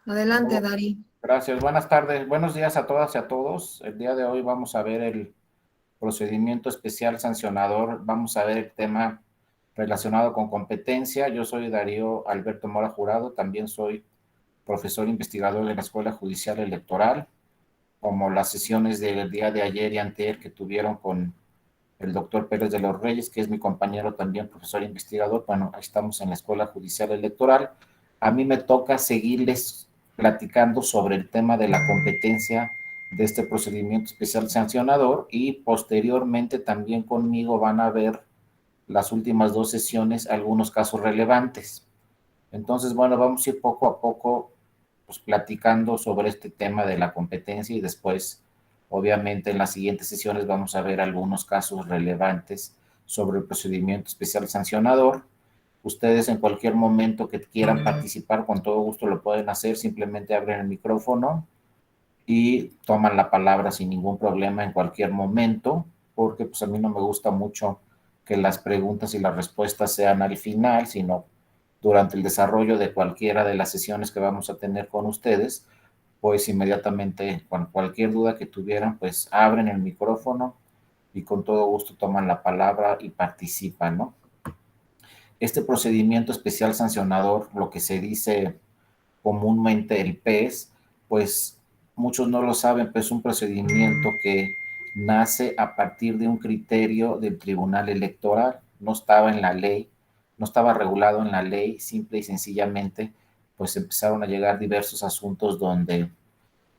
Adelante, Oh, Dari. gracias, buenas tardes, buenos días a todas y a todos. El día de hoy vamos a ver el procedimiento especial sancionador, vamos a ver el tema relacionado con competencia. Yo soy Darío Alberto Mora Jurado, también soy profesor investigador de la Escuela Judicial Electoral, como las sesiones del día de ayer y anterior que tuvieron con el doctor Pérez de los Reyes, que es mi compañero también, profesor investigador. Bueno, ahí estamos en la Escuela Judicial Electoral. A mí me toca seguirles platicando sobre el tema de la competencia de este procedimiento especial sancionador, y posteriormente también conmigo van a ver las últimas dos sesiones algunos casos relevantes. Entonces, bueno, vamos a ir poco a poco pues, platicando sobre este tema de la competencia, y después, obviamente, en las siguientes sesiones vamos a ver algunos casos relevantes sobre el procedimiento especial sancionador. Ustedes en cualquier momento que quieran participar, con todo gusto lo pueden hacer, simplemente abren el micrófono y toman la palabra sin ningún problema en cualquier momento, porque pues a mí no me gusta mucho que las preguntas y las respuestas sean al final, sino durante el desarrollo de cualquiera de las sesiones que vamos a tener con ustedes. Pues inmediatamente, con cualquier duda que tuvieran, pues abren el micrófono y con todo gusto toman la palabra y participan, ¿no? Este procedimiento especial sancionador, lo que se dice comúnmente el PES, pues muchos no lo saben, pero es un procedimiento que nace a partir de un criterio del Tribunal Electoral. No estaba en la ley, no estaba regulado en la ley, simple y sencillamente, pues empezaron a llegar diversos asuntos donde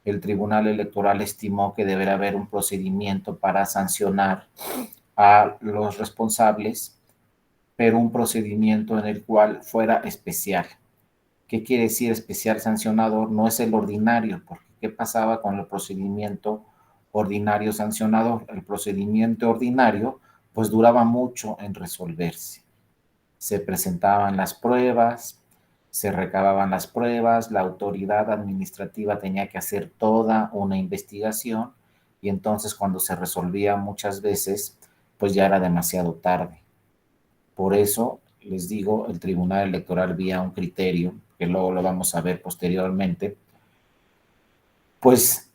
el Tribunal Electoral estimó que deberá haber un procedimiento para sancionar a los responsables, pero un procedimiento en el cual fuera especial. ¿Qué quiere decir especial sancionador? No es el ordinario, porque ¿qué pasaba con el procedimiento ordinario sancionador? El procedimiento ordinario pues duraba mucho en resolverse. Se presentaban las pruebas, se recababan las pruebas, la autoridad administrativa tenía que hacer toda una investigación, y entonces cuando se resolvía muchas veces pues ya era demasiado tarde. Por eso les digo, el Tribunal Electoral, vía un criterio, que luego lo vamos a ver posteriormente, pues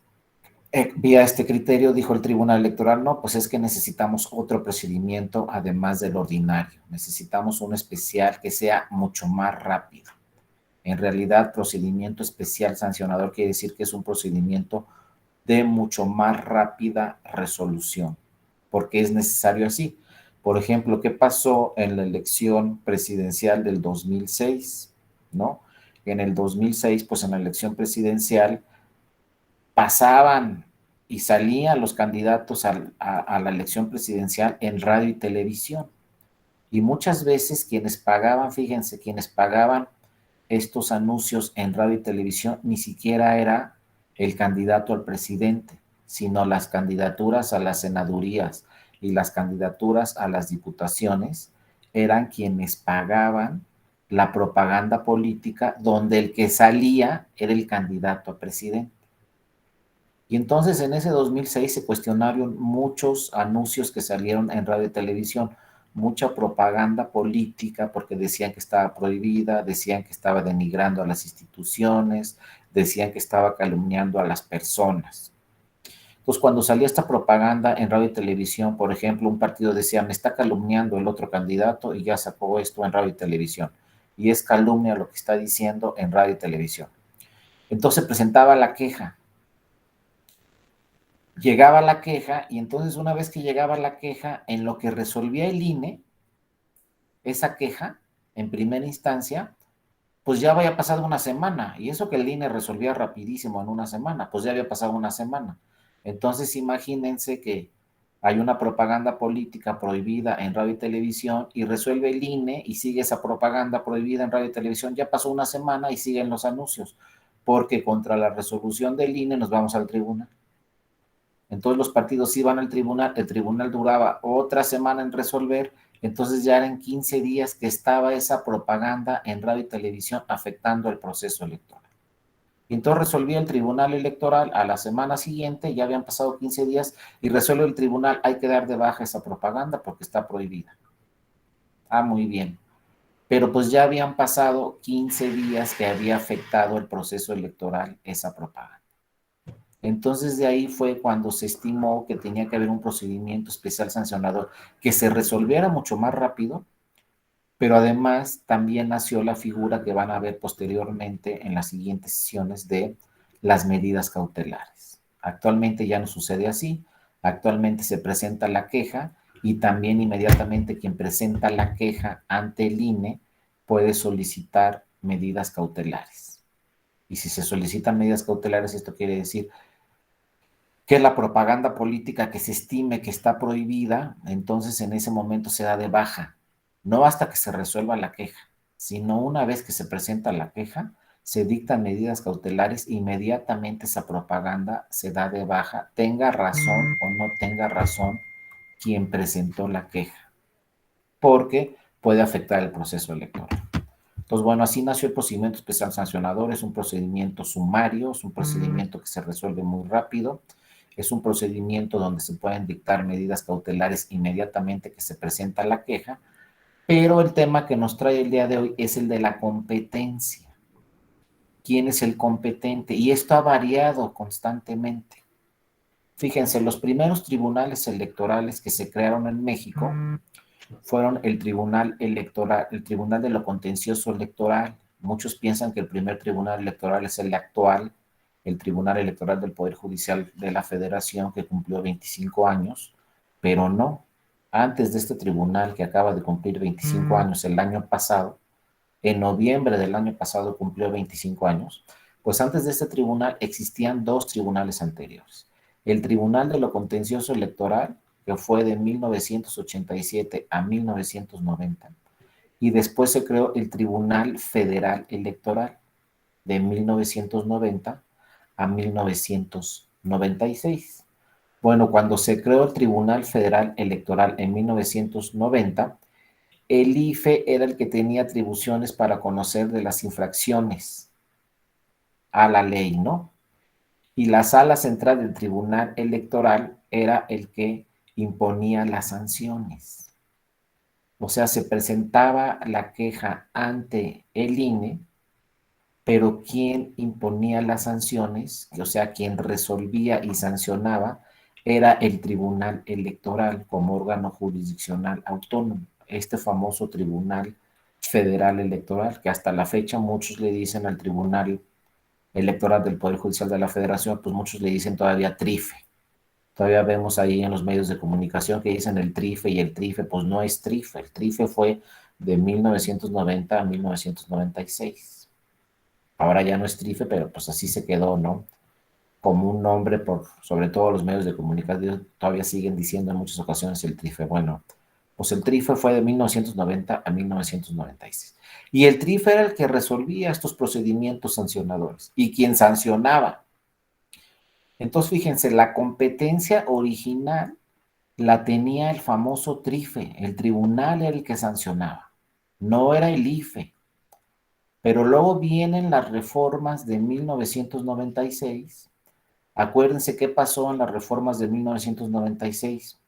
vía este criterio dijo el Tribunal Electoral: no, pues es que necesitamos otro procedimiento además del ordinario, necesitamos un especial que sea mucho más rápido. En realidad, procedimiento especial sancionador quiere decir que es un procedimiento de mucho más rápida resolución, porque es necesario así. Por ejemplo, ¿qué pasó en la elección presidencial del 2006? ¿No? En el 2006, pues en la elección presidencial pasaban y salían los candidatos a la elección presidencial en radio y televisión. Y muchas veces quienes pagaban, fíjense, quienes pagaban estos anuncios en radio y televisión ni siquiera era el candidato al presidente, sino las candidaturas a las senadurías y las candidaturas a las diputaciones eran quienes pagaban la propaganda política, donde el que salía era el candidato a presidente. Y entonces en ese 2006 se cuestionaron muchos anuncios que salieron en radio y televisión, mucha propaganda política, porque decían que estaba prohibida, decían que estaba denigrando a las instituciones, decían que estaba calumniando a las personas. Entonces, cuando salía esta propaganda en radio y televisión, por ejemplo, un partido decía: me está calumniando el otro candidato, y ya sacó esto en radio y televisión. Y es calumnia lo que está diciendo en radio y televisión. Entonces presentaba la queja. Llegaba la queja, y entonces una vez que llegaba la queja, en lo que resolvía el INE, esa queja, en primera instancia, pues ya había pasado una semana, y eso que el INE resolvía rapidísimo en una semana, pues ya había pasado una semana. Entonces imagínense que hay una propaganda política prohibida en radio y televisión, y resuelve el INE y sigue esa propaganda prohibida en radio y televisión, ya pasó una semana y siguen los anuncios, porque contra la resolución del INE nos vamos al tribunal. Entonces los partidos iban al tribunal, el tribunal duraba otra semana en resolver, entonces ya eran 15 días que estaba esa propaganda en radio y televisión afectando el proceso electoral. Y entonces resolvía el tribunal electoral a la semana siguiente, ya habían pasado 15 días, y resuelve el tribunal: hay que dar de baja esa propaganda porque está prohibida. Ah, muy bien. pero pues ya habían pasado 15 días que había afectado el proceso electoral esa propaganda. Entonces de ahí fue cuando se estimó que tenía que haber un procedimiento especial sancionador que se resolviera mucho más rápido, pero además también nació la figura que van a ver posteriormente en las siguientes sesiones de las medidas cautelares. Actualmente ya no sucede así, actualmente se presenta la queja y también inmediatamente quien presenta la queja ante el INE puede solicitar medidas cautelares. Y si se solicitan medidas cautelares, esto quiere decir que la propaganda política que se estime que está prohibida, entonces en ese momento se da de baja. No hasta que se resuelva la queja, sino una vez que se presenta la queja, se dictan medidas cautelares, inmediatamente esa propaganda se da de baja, tenga razón o no tenga razón quien presentó la queja, porque puede afectar el proceso electoral. Entonces, bueno, así nació el procedimiento especial sancionador. Es un procedimiento sumario, es un procedimiento que se resuelve muy rápido, es un procedimiento donde se pueden dictar medidas cautelares inmediatamente que se presenta la queja, pero el tema que nos trae el día de hoy es el de la competencia. ¿Quién es el competente? Y esto ha variado constantemente. Fíjense, los primeros tribunales electorales que se crearon en México fueron el Tribunal Electoral, el Tribunal de lo Contencioso Electoral. Muchos piensan que el primer tribunal electoral es el actual, el Tribunal Electoral del Poder Judicial de la Federación, que cumplió 25 años, pero no. Antes de este tribunal que acaba de cumplir 25 años el año pasado, en noviembre del año pasado cumplió 25 años, pues antes de este tribunal existían dos tribunales anteriores. El Tribunal de lo Contencioso Electoral, que fue de 1987 a 1990, y después se creó el Tribunal Federal Electoral de 1990 a 1996. Bueno, cuando se creó el Tribunal Federal Electoral en 1990, el IFE era el que tenía atribuciones para conocer de las infracciones a la ley, ¿no? Y la sala central del Tribunal Electoral era el que imponía las sanciones. O sea, se presentaba la queja ante el INE, pero quien imponía las sanciones, o sea, quien resolvía y sancionaba, era el Tribunal Electoral como órgano jurisdiccional autónomo, este famoso Tribunal Federal Electoral, que hasta la fecha muchos le dicen al Tribunal Electoral del Poder Judicial de la Federación, pues muchos le dicen todavía TRIFE. Todavía vemos ahí en los medios de comunicación que dicen el TRIFE y el TRIFE, pues no es TRIFE, el TRIFE fue de 1990 a 1996. Ahora ya no es TRIFE, pero pues así se quedó, ¿no? Como un nombre, por, sobre todo los medios de comunicación todavía siguen diciendo en muchas ocasiones el TRIFE. Bueno, pues el TRIFE fue de 1990 a 1996. Y el TRIFE era el que resolvía estos procedimientos sancionadores y quien sancionaba. Entonces, fíjense, la competencia original la tenía el famoso TRIFE, el tribunal era el que sancionaba, no era el IFE. Pero luego vienen las reformas de 1996. Acuérdense qué pasó en las reformas de 1996.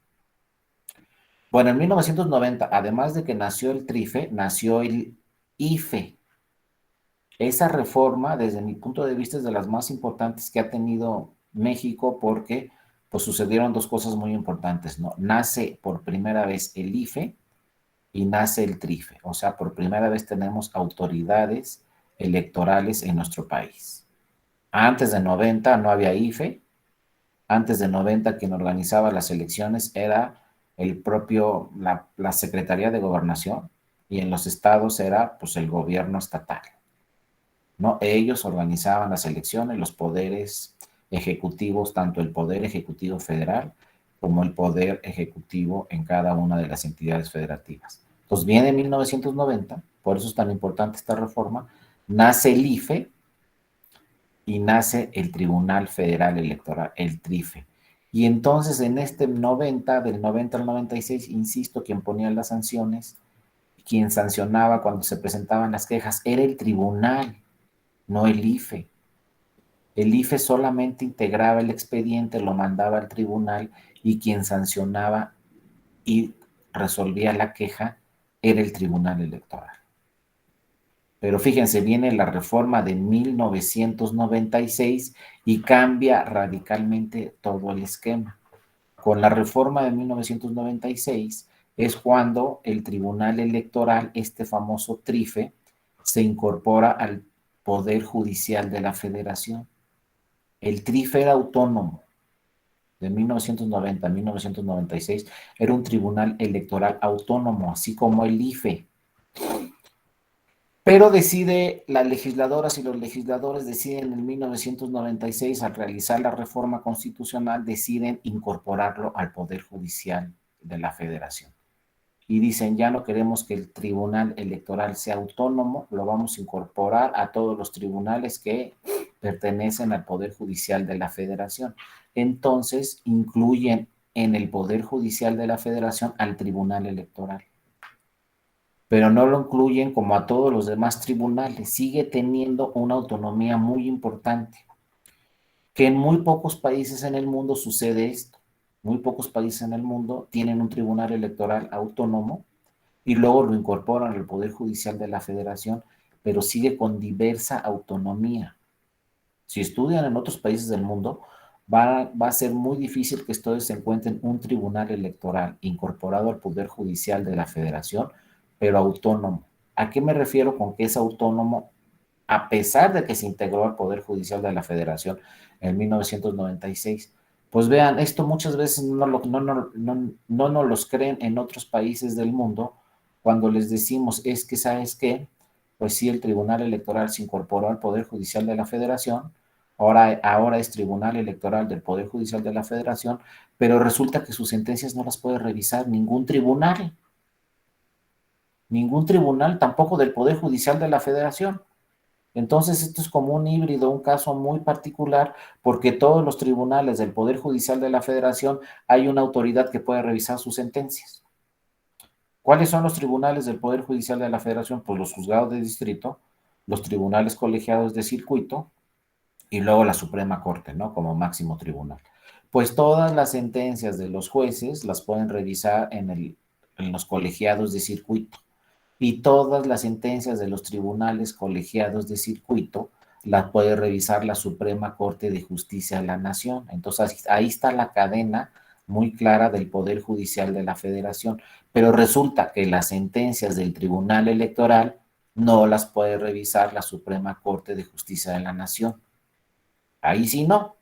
Bueno, en 1990, además de que nació el TRIFE, nació el IFE. Esa reforma, desde mi punto de vista, es de las más importantes que ha tenido México porque pues sucedieron dos cosas muy importantes, ¿no? Nace por primera vez el IFE y nace el TRIFE. O sea, por primera vez tenemos autoridades electorales en nuestro país. Antes de 90 no había IFE. Antes de 90 quien organizaba las elecciones era el propio, la Secretaría de Gobernación y en los estados era pues el gobierno estatal, ¿no? Ellos organizaban las elecciones, los poderes ejecutivos, tanto el poder ejecutivo federal como el poder ejecutivo en cada una de las entidades federativas. Entonces viene 1990, por eso es tan importante esta reforma, nace el IFE y nace el Tribunal Federal Electoral, el TRIFE. Y entonces en este 90, del 90 al 96, insisto, quien ponía las sanciones, quien sancionaba cuando se presentaban las quejas, era el tribunal, no el IFE. El IFE solamente integraba el expediente, lo mandaba al tribunal y quien sancionaba y resolvía la queja era el Tribunal Electoral. Pero fíjense, viene la reforma de 1996 y cambia radicalmente todo el esquema. Con la reforma de 1996 es cuando el Tribunal Electoral, este famoso TRIFE, se incorpora al Poder Judicial de la Federación. El TRIFE era autónomo. De 1990 a 1996 era un tribunal electoral autónomo, así como el IFE. Pero decide, las legisladoras y los legisladores deciden en 1996, al realizar la reforma constitucional, deciden incorporarlo al Poder Judicial de la Federación. Y dicen, ya no queremos que el Tribunal Electoral sea autónomo, lo vamos a incorporar a todos los tribunales que pertenecen al Poder Judicial de la Federación. Entonces, incluyen en el Poder Judicial de la Federación al Tribunal Electoral, pero no lo incluyen como a todos los demás tribunales. Sigue teniendo una autonomía muy importante, que en muy pocos países en el mundo sucede esto. Muy pocos países en el mundo tienen un tribunal electoral autónomo y luego lo incorporan al Poder Judicial de la Federación, pero sigue con diversa autonomía. Si estudian en otros países del mundo, va a ser muy difícil que ustedes se encuentren un tribunal electoral incorporado al Poder Judicial de la Federación, pero autónomo. ¿A qué me refiero con que es autónomo? A pesar de que se integró al Poder Judicial de la Federación en 1996. Pues vean, esto muchas veces no nos los creen en otros países del mundo cuando les decimos, es que, ¿sabes qué? Pues sí, el Tribunal Electoral se incorporó al Poder Judicial de la Federación, ahora es Tribunal Electoral del Poder Judicial de la Federación, pero resulta que sus sentencias no las puede revisar ningún tribunal, tampoco del Poder Judicial de la Federación. Entonces, esto es como un híbrido, un caso muy particular, porque todos los tribunales del Poder Judicial de la Federación hay una autoridad que puede revisar sus sentencias. ¿Cuáles son los tribunales del Poder Judicial de la Federación? Pues los juzgados de distrito, los tribunales colegiados de circuito y luego la Suprema Corte, ¿no? Como máximo tribunal. Pues todas las sentencias de los jueces las pueden revisar en los colegiados de circuito y todas las sentencias de los tribunales colegiados de circuito las puede revisar la Suprema Corte de Justicia de la Nación. Entonces ahí está la cadena muy clara del Poder Judicial de la Federación, pero resulta que las sentencias del Tribunal Electoral no las puede revisar la Suprema Corte de Justicia de la Nación. Ahí sí no.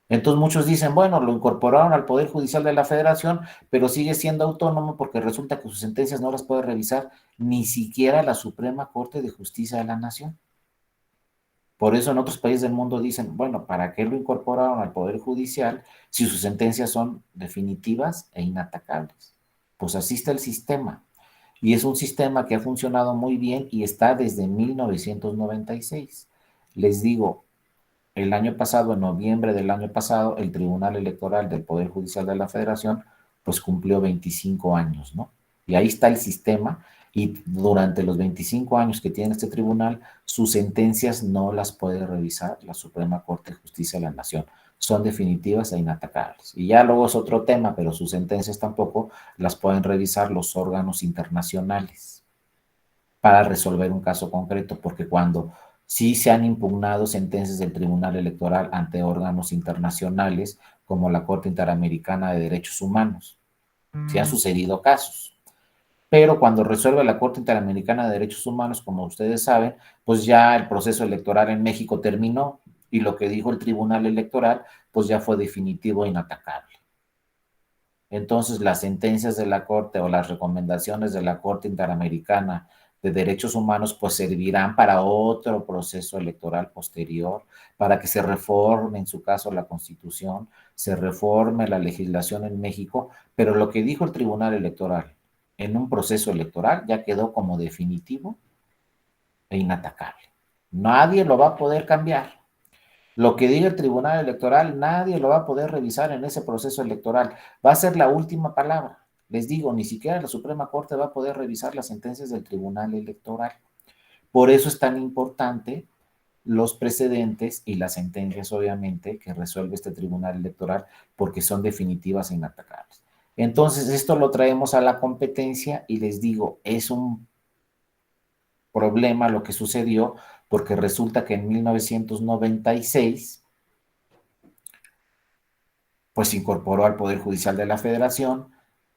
Entonces muchos dicen, bueno, lo incorporaron al Poder Judicial de la Federación, pero sigue siendo autónomo porque resulta que sus sentencias no las puede revisar ni siquiera la Suprema Corte de Justicia de la Nación. Por eso en otros países del mundo dicen, bueno, ¿para qué lo incorporaron al Poder Judicial si sus sentencias son definitivas e inatacables? Pues así está el sistema. Y es un sistema que ha funcionado muy bien y está desde 1996. Les digo, el año pasado, en noviembre del año pasado, el Tribunal Electoral del Poder Judicial de la Federación, pues cumplió 25 años, ¿no? Y ahí está el sistema, y durante los 25 años que tiene este tribunal, sus sentencias no las puede revisar la Suprema Corte de Justicia de la Nación. Son definitivas e inatacables. Y ya luego es otro tema, pero sus sentencias tampoco las pueden revisar los órganos internacionales para resolver un caso concreto, porque cuando sí se han impugnado sentencias del Tribunal Electoral ante órganos internacionales, como la Corte Interamericana de Derechos Humanos, sí han sucedido casos. Pero cuando resuelve la Corte Interamericana de Derechos Humanos, como ustedes saben, pues ya el proceso electoral en México terminó y lo que dijo el Tribunal Electoral, pues ya fue definitivo e inatacable. Entonces, las sentencias de la Corte o las recomendaciones de la Corte Interamericana de Derechos Humanos pues servirán para otro proceso electoral posterior, para que se reforme, en su caso, la Constitución, se reforme la legislación en México, pero lo que dijo el Tribunal Electoral en un proceso electoral ya quedó como definitivo e inatacable. Nadie lo va a poder cambiar. Lo que diga el Tribunal Electoral, nadie lo va a poder revisar en ese proceso electoral. Va a ser la última palabra. Les digo, ni siquiera la Suprema Corte va a poder revisar las sentencias del Tribunal Electoral. Por eso es tan importante los precedentes y las sentencias, obviamente, que resuelve este Tribunal Electoral, porque son definitivas e inatacables. Entonces, esto lo traemos a la competencia y les digo, es un problema lo que sucedió, porque resulta que en 1996 pues se incorporó al Poder Judicial de la Federación.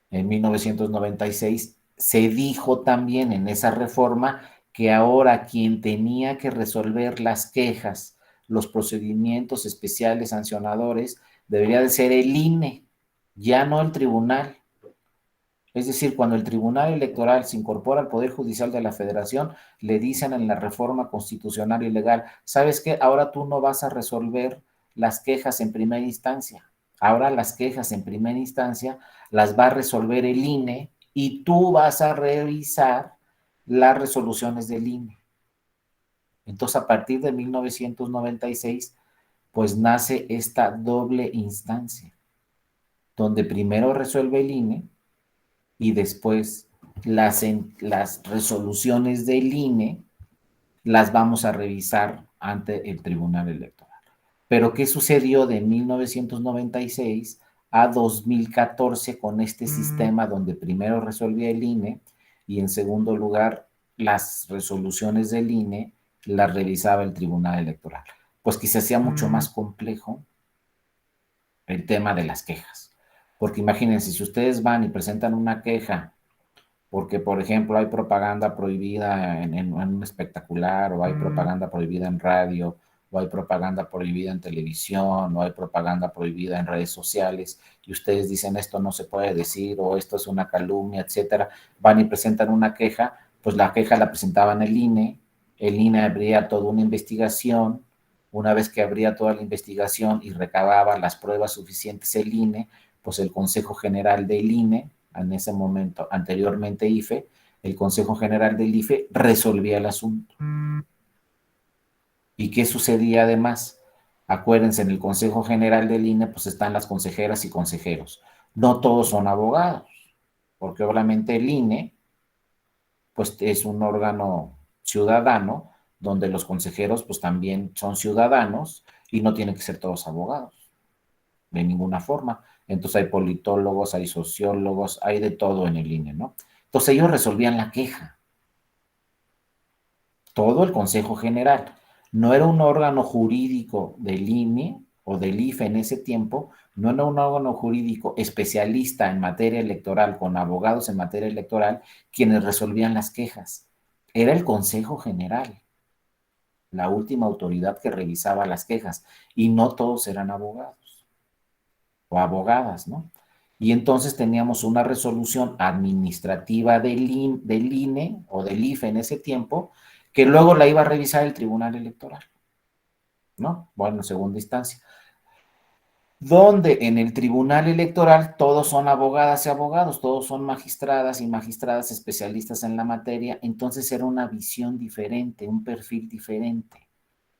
En 1996 se dijo también en esa reforma que ahora quien tenía que resolver las quejas, los procedimientos especiales sancionadores, debería de ser el INE, ya no el tribunal. Es decir, cuando el Tribunal Electoral se incorpora al Poder Judicial de la Federación, le dicen en la reforma constitucional y legal, ¿sabes qué? Ahora tú no vas a resolver las quejas en primera instancia. Ahora las quejas en primera instancia las va a resolver el INE y tú vas a revisar las resoluciones del INE. Entonces, a partir de 1996, pues nace esta doble instancia, donde primero resuelve el INE y después las resoluciones del INE las vamos a revisar ante el Tribunal Electoral. Pero ¿qué sucedió de 1996 a 2014 con este sistema donde primero resolvía el INE y en segundo lugar las resoluciones del INE las revisaba el Tribunal Electoral? Pues que se hacía mucho más complejo el tema de las quejas. Porque imagínense, si ustedes van y presentan una queja porque, por ejemplo, hay propaganda prohibida en un espectacular, o hay propaganda prohibida en radio, o hay propaganda prohibida en televisión, o hay propaganda prohibida en redes sociales, y ustedes dicen esto no se puede decir, o esto es una calumnia, etcétera, van y presentan una queja, pues la queja la presentaban el INE abría toda una investigación, una vez que abría toda la investigación y recababa las pruebas suficientes el INE, pues el Consejo General del INE, en ese momento, anteriormente IFE, el Consejo General del IFE resolvía el asunto. ¿Y qué sucedía además? Acuérdense, en el Consejo General del INE pues están las consejeras y consejeros. No todos son abogados, porque obviamente el INE pues es un órgano ciudadano donde los consejeros pues también son ciudadanos y no tienen que ser todos abogados, de ninguna forma. Entonces hay politólogos, hay sociólogos, hay de todo en el INE, ¿no? Entonces ellos resolvían la queja, todo el Consejo General. No era un órgano jurídico del INE o del IFE en ese tiempo, no era un órgano jurídico especialista en materia electoral, con abogados en materia electoral, quienes resolvían las quejas. Era el Consejo General, la última autoridad que revisaba las quejas, y no todos eran abogados o abogadas, ¿no? Y entonces teníamos una resolución administrativa del INE o del IFE en ese tiempo, que luego la iba a revisar el Tribunal Electoral, ¿no? Bueno, segunda instancia. Donde en el Tribunal Electoral todos son abogadas y abogados, todos son magistradas y magistradas especialistas en la materia, entonces era una visión diferente, un perfil diferente.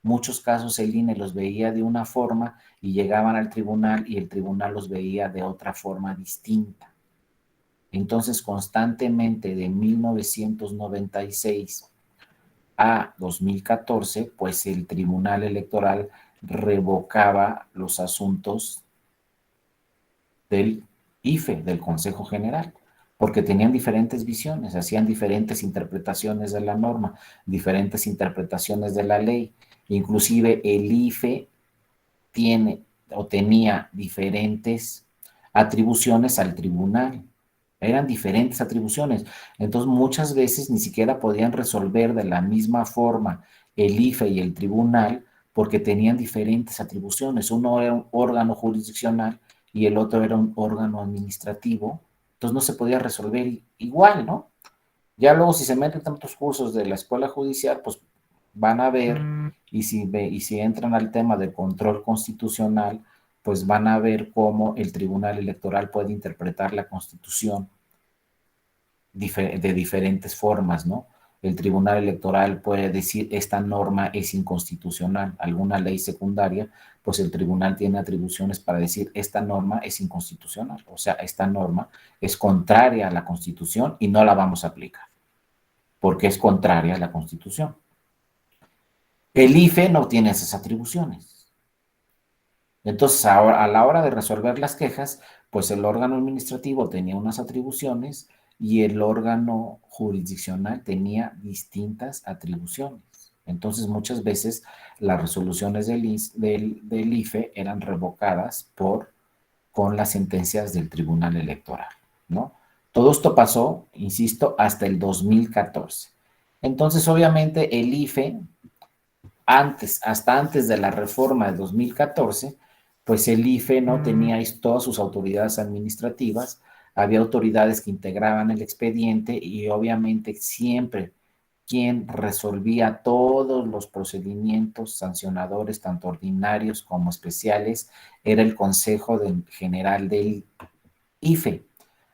Muchos casos el INE los veía de una forma y llegaban al tribunal y el tribunal los veía de otra forma distinta. Entonces, constantemente de 1996 a 2014, pues el Tribunal Electoral revocaba los asuntos del IFE, del Consejo General, porque tenían diferentes visiones, hacían diferentes interpretaciones de la norma, diferentes interpretaciones de la ley. Inclusive el IFE tiene o tenía diferentes atribuciones al tribunal. Eran diferentes atribuciones. Entonces, muchas veces ni siquiera podían resolver de la misma forma el IFE y el tribunal porque tenían diferentes atribuciones. Uno era un órgano jurisdiccional y el otro era un órgano administrativo. Entonces, no se podía resolver igual, ¿no? Ya luego, si se meten tantos cursos de la escuela judicial, pues van a ver, y si entran al tema del control constitucional, pues van a ver cómo el Tribunal Electoral puede interpretar la Constitución de diferentes formas, ¿no? El Tribunal Electoral puede decir esta norma es inconstitucional, alguna ley secundaria, pues el tribunal tiene atribuciones para decir esta norma es inconstitucional, o sea, esta norma es contraria a la Constitución y no la vamos a aplicar, porque es contraria a la Constitución. El IFE no tiene esas atribuciones. Entonces, ahora, a la hora de resolver las quejas, pues el órgano administrativo tenía unas atribuciones y el órgano jurisdiccional tenía distintas atribuciones. Entonces, muchas veces las resoluciones del IFE eran revocadas con las sentencias del Tribunal Electoral, ¿no? Todo esto pasó, insisto, hasta el 2014. Entonces, obviamente, el IFE, hasta antes de la reforma de 2014, pues el IFE no tenía todas sus autoridades administrativas, había autoridades que integraban el expediente y obviamente siempre quien resolvía todos los procedimientos sancionadores, tanto ordinarios como especiales, era el Consejo General del IFE.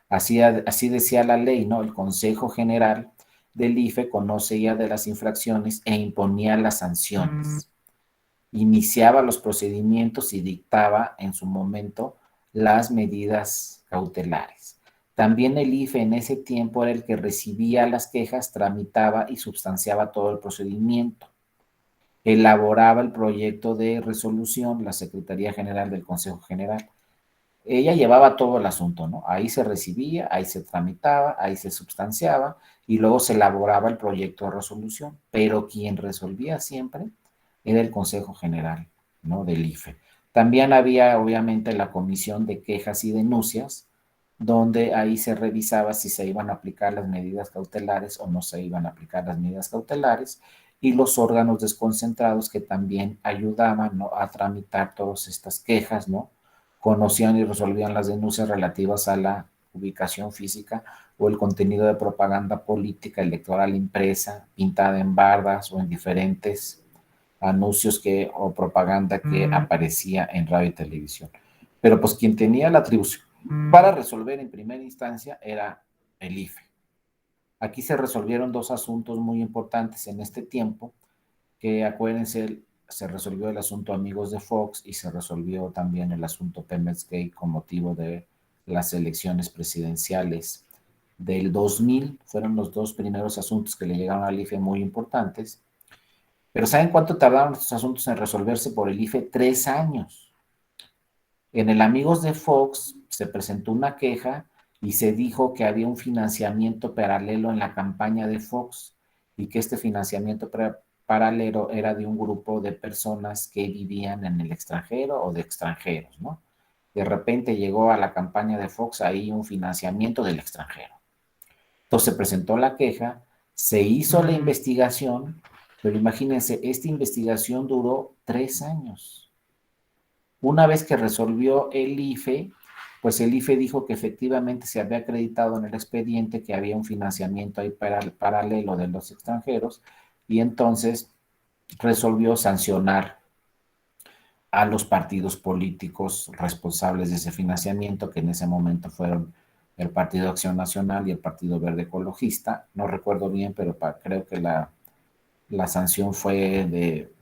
Así decía la ley, ¿no? El Consejo General del IFE conocía de las infracciones e imponía las sanciones. Iniciaba los procedimientos y dictaba en su momento las medidas cautelares. También el IFE en ese tiempo era el que recibía las quejas, tramitaba y substanciaba todo el procedimiento. Elaboraba el proyecto de resolución la Secretaría General del Consejo General. Ella llevaba todo el asunto, ¿no? Ahí se recibía, ahí se tramitaba, ahí se substanciaba y luego se elaboraba el proyecto de resolución, pero quien resolvía siempre era el Consejo General, ¿no? Del IFE. También había, obviamente, la Comisión de Quejas y Denuncias, donde ahí se revisaba si se iban a aplicar las medidas cautelares o no se iban a aplicar las medidas cautelares, y los órganos desconcentrados que también ayudaban, ¿no?, a tramitar todas estas quejas, ¿no? Conocían y resolvían las denuncias relativas a la ubicación física o el contenido de propaganda política electoral impresa, pintada en bardas o en diferentes anuncios o propaganda que aparecía en radio y televisión. Pero pues quien tenía la atribución para resolver en primera instancia era el IFE. Aquí se resolvieron dos asuntos muy importantes en este tiempo, que acuérdense, se resolvió el asunto Amigos de Fox y se resolvió también el asunto Pemex Gate con motivo de las elecciones presidenciales del 2000. Fueron los dos primeros asuntos que le llegaron al IFE muy importantes. Pero ¿saben cuánto tardaron estos asuntos en resolverse por el IFE? 3 años. En el Amigos de Fox se presentó una queja y se dijo que había un financiamiento paralelo en la campaña de Fox y que este financiamiento paralelo era de un grupo de personas que vivían en el extranjero o de extranjeros, ¿no? De repente llegó a la campaña de Fox ahí un financiamiento del extranjero. Entonces se presentó la queja, se hizo la investigación, pero imagínense, esta investigación duró 3 años. Una vez que resolvió el IFE, pues el IFE dijo que efectivamente se había acreditado en el expediente que había un financiamiento ahí paralelo de los extranjeros y entonces resolvió sancionar a los partidos políticos responsables de ese financiamiento, que en ese momento fueron el Partido Acción Nacional y el Partido Verde Ecologista. No recuerdo bien, pero creo que la sanción fue de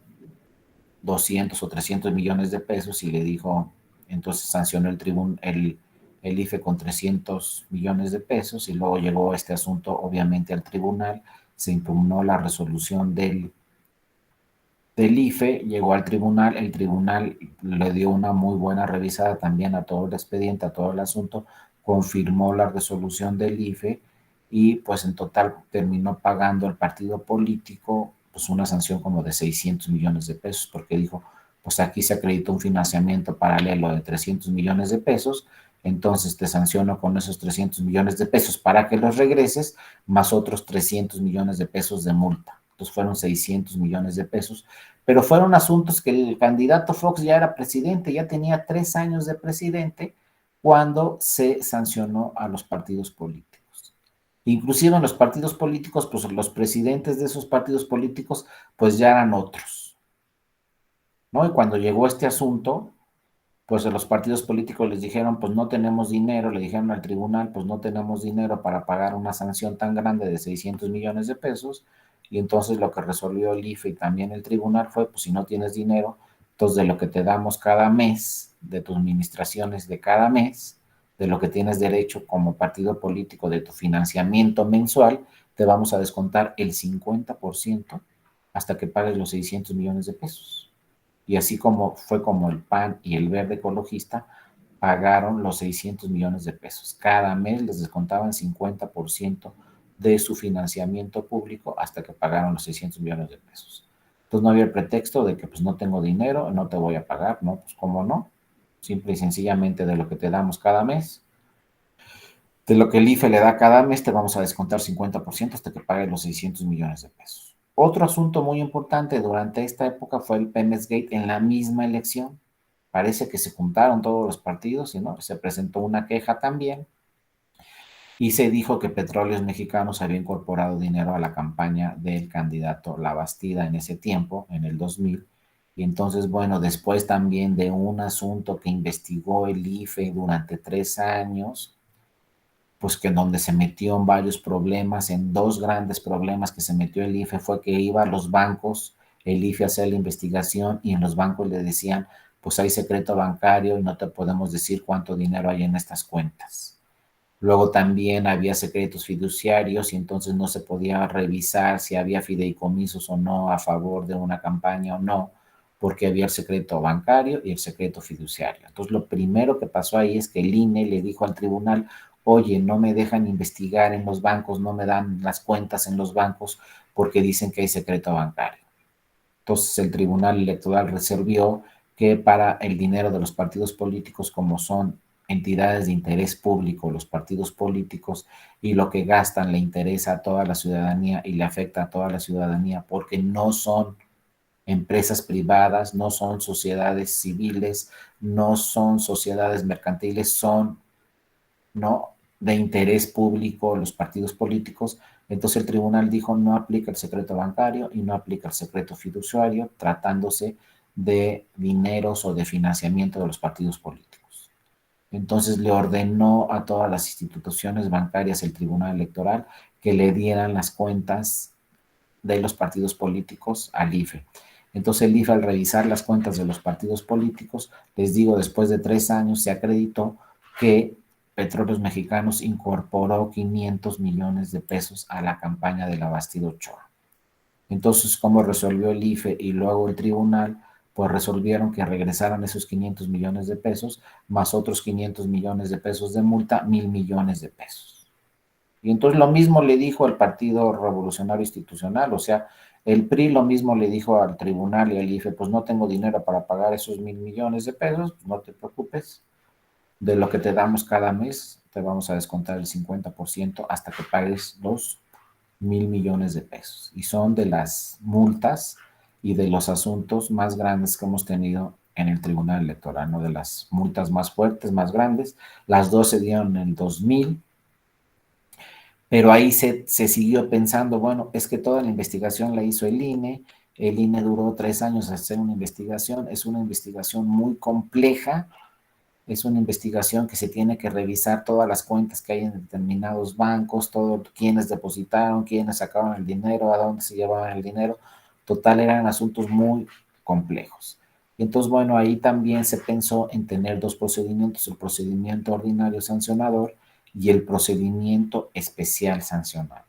200 o 300 millones de pesos y le dijo, entonces sancionó el IFE con 300 millones de pesos y luego llegó este asunto obviamente al tribunal, se impugnó la resolución del IFE, llegó al tribunal, el tribunal le dio una muy buena revisada también a todo el expediente, a todo el asunto, confirmó la resolución del IFE y pues en total terminó pagando el partido político pues una sanción como de 600 millones de pesos, porque dijo, pues aquí se acreditó un financiamiento paralelo de 300 millones de pesos, entonces te sanciono con esos 300 millones de pesos para que los regreses, más otros 300 millones de pesos de multa. Entonces fueron 600 millones de pesos, pero fueron asuntos que el candidato Fox ya era presidente, ya tenía 3 años de presidente cuando se sancionó a los partidos políticos. Inclusive en los partidos políticos, pues los presidentes de esos partidos políticos, pues ya eran otros, ¿no? Y cuando llegó este asunto, pues los partidos políticos les dijeron, pues no tenemos dinero, le dijeron al tribunal, pues no tenemos dinero para pagar una sanción tan grande de 600 millones de pesos, y entonces lo que resolvió el IFE y también el tribunal fue, pues si no tienes dinero, entonces de lo que te damos cada mes, de tus administraciones de cada mes, de lo que tienes derecho como partido político, de tu financiamiento mensual, te vamos a descontar el 50% hasta que pagues los 600 millones de pesos. Y así como fue como el PAN y el Verde Ecologista pagaron los 600 millones de pesos. Cada mes les descontaban 50% de su financiamiento público hasta que pagaron los 600 millones de pesos. Entonces no había el pretexto de que pues no tengo dinero, no te voy a pagar, ¿no? Pues cómo no, simple y sencillamente de lo que te damos cada mes, de lo que el IFE le da cada mes, te vamos a descontar 50% hasta que pagues los 600 millones de pesos. Otro asunto muy importante durante esta época fue el Pemex Gate en la misma elección. Parece que se juntaron todos los partidos y no, se presentó una queja también y se dijo que Petróleos Mexicanos había incorporado dinero a la campaña del candidato La Bastida en ese tiempo, en el 2000. Y entonces, bueno, después también de un asunto que investigó el IFE durante 3 años, pues que donde se metió en varios problemas, en dos grandes problemas que se metió el IFE fue que iba a los bancos, el IFE a hacer la investigación y en los bancos le decían, pues hay secreto bancario y no te podemos decir cuánto dinero hay en estas cuentas. Luego también había secretos fiduciarios y entonces no se podía revisar si había fideicomisos o no a favor de una campaña o no, porque había el secreto bancario y el secreto fiduciario. Entonces lo primero que pasó ahí es que el INE le dijo al tribunal, oye, no me dejan investigar en los bancos, no me dan las cuentas en los bancos porque dicen que hay secreto bancario. Entonces el Tribunal Electoral resolvió que para el dinero de los partidos políticos, como son entidades de interés público, los partidos políticos, y lo que gastan le interesa a toda la ciudadanía y le afecta a toda la ciudadanía porque no son empresas privadas, no son sociedades civiles, no son sociedades mercantiles, son, ¿no?, de interés público los partidos políticos. Entonces el tribunal dijo no aplica el secreto bancario y no aplica el secreto fiduciario tratándose de dineros o de financiamiento de los partidos políticos. Entonces le ordenó a todas las instituciones bancarias el Tribunal Electoral que le dieran las cuentas de los partidos políticos al IFE. Entonces el IFE, al revisar las cuentas de los partidos políticos, les digo, después de 3 años se acreditó que Petróleos Mexicanos incorporó 500 millones de pesos a la campaña de la Bastida Ochoa. Entonces, ¿cómo resolvió el IFE y luego el tribunal? Pues resolvieron que regresaran esos 500 millones de pesos, más otros 500 millones de pesos de multa, 1,000 millones de pesos. Y entonces lo mismo le dijo el Partido Revolucionario Institucional, o sea, el PRI lo mismo le dijo al tribunal y al IFE, pues no tengo dinero para pagar esos 1,000 millones de pesos, pues no te preocupes, de lo que te damos cada mes, te vamos a descontar el 50% hasta que pagues los 1,000 millones de pesos. Y son de las multas y de los asuntos más grandes que hemos tenido en el Tribunal Electoral, ¿no? De las multas más fuertes, más grandes. Las dos se dieron en el 2000, pero ahí se siguió pensando, bueno, es que toda la investigación la hizo el INE duró 3 años hacer una investigación, es una investigación muy compleja, es una investigación que se tiene que revisar todas las cuentas que hay en determinados bancos, todo, quiénes depositaron, quiénes sacaron el dinero, a dónde se llevaban el dinero. Total, eran asuntos muy complejos. Y entonces, bueno, ahí también se pensó en tener dos procedimientos, el procedimiento ordinario sancionador y el procedimiento especial sancionador.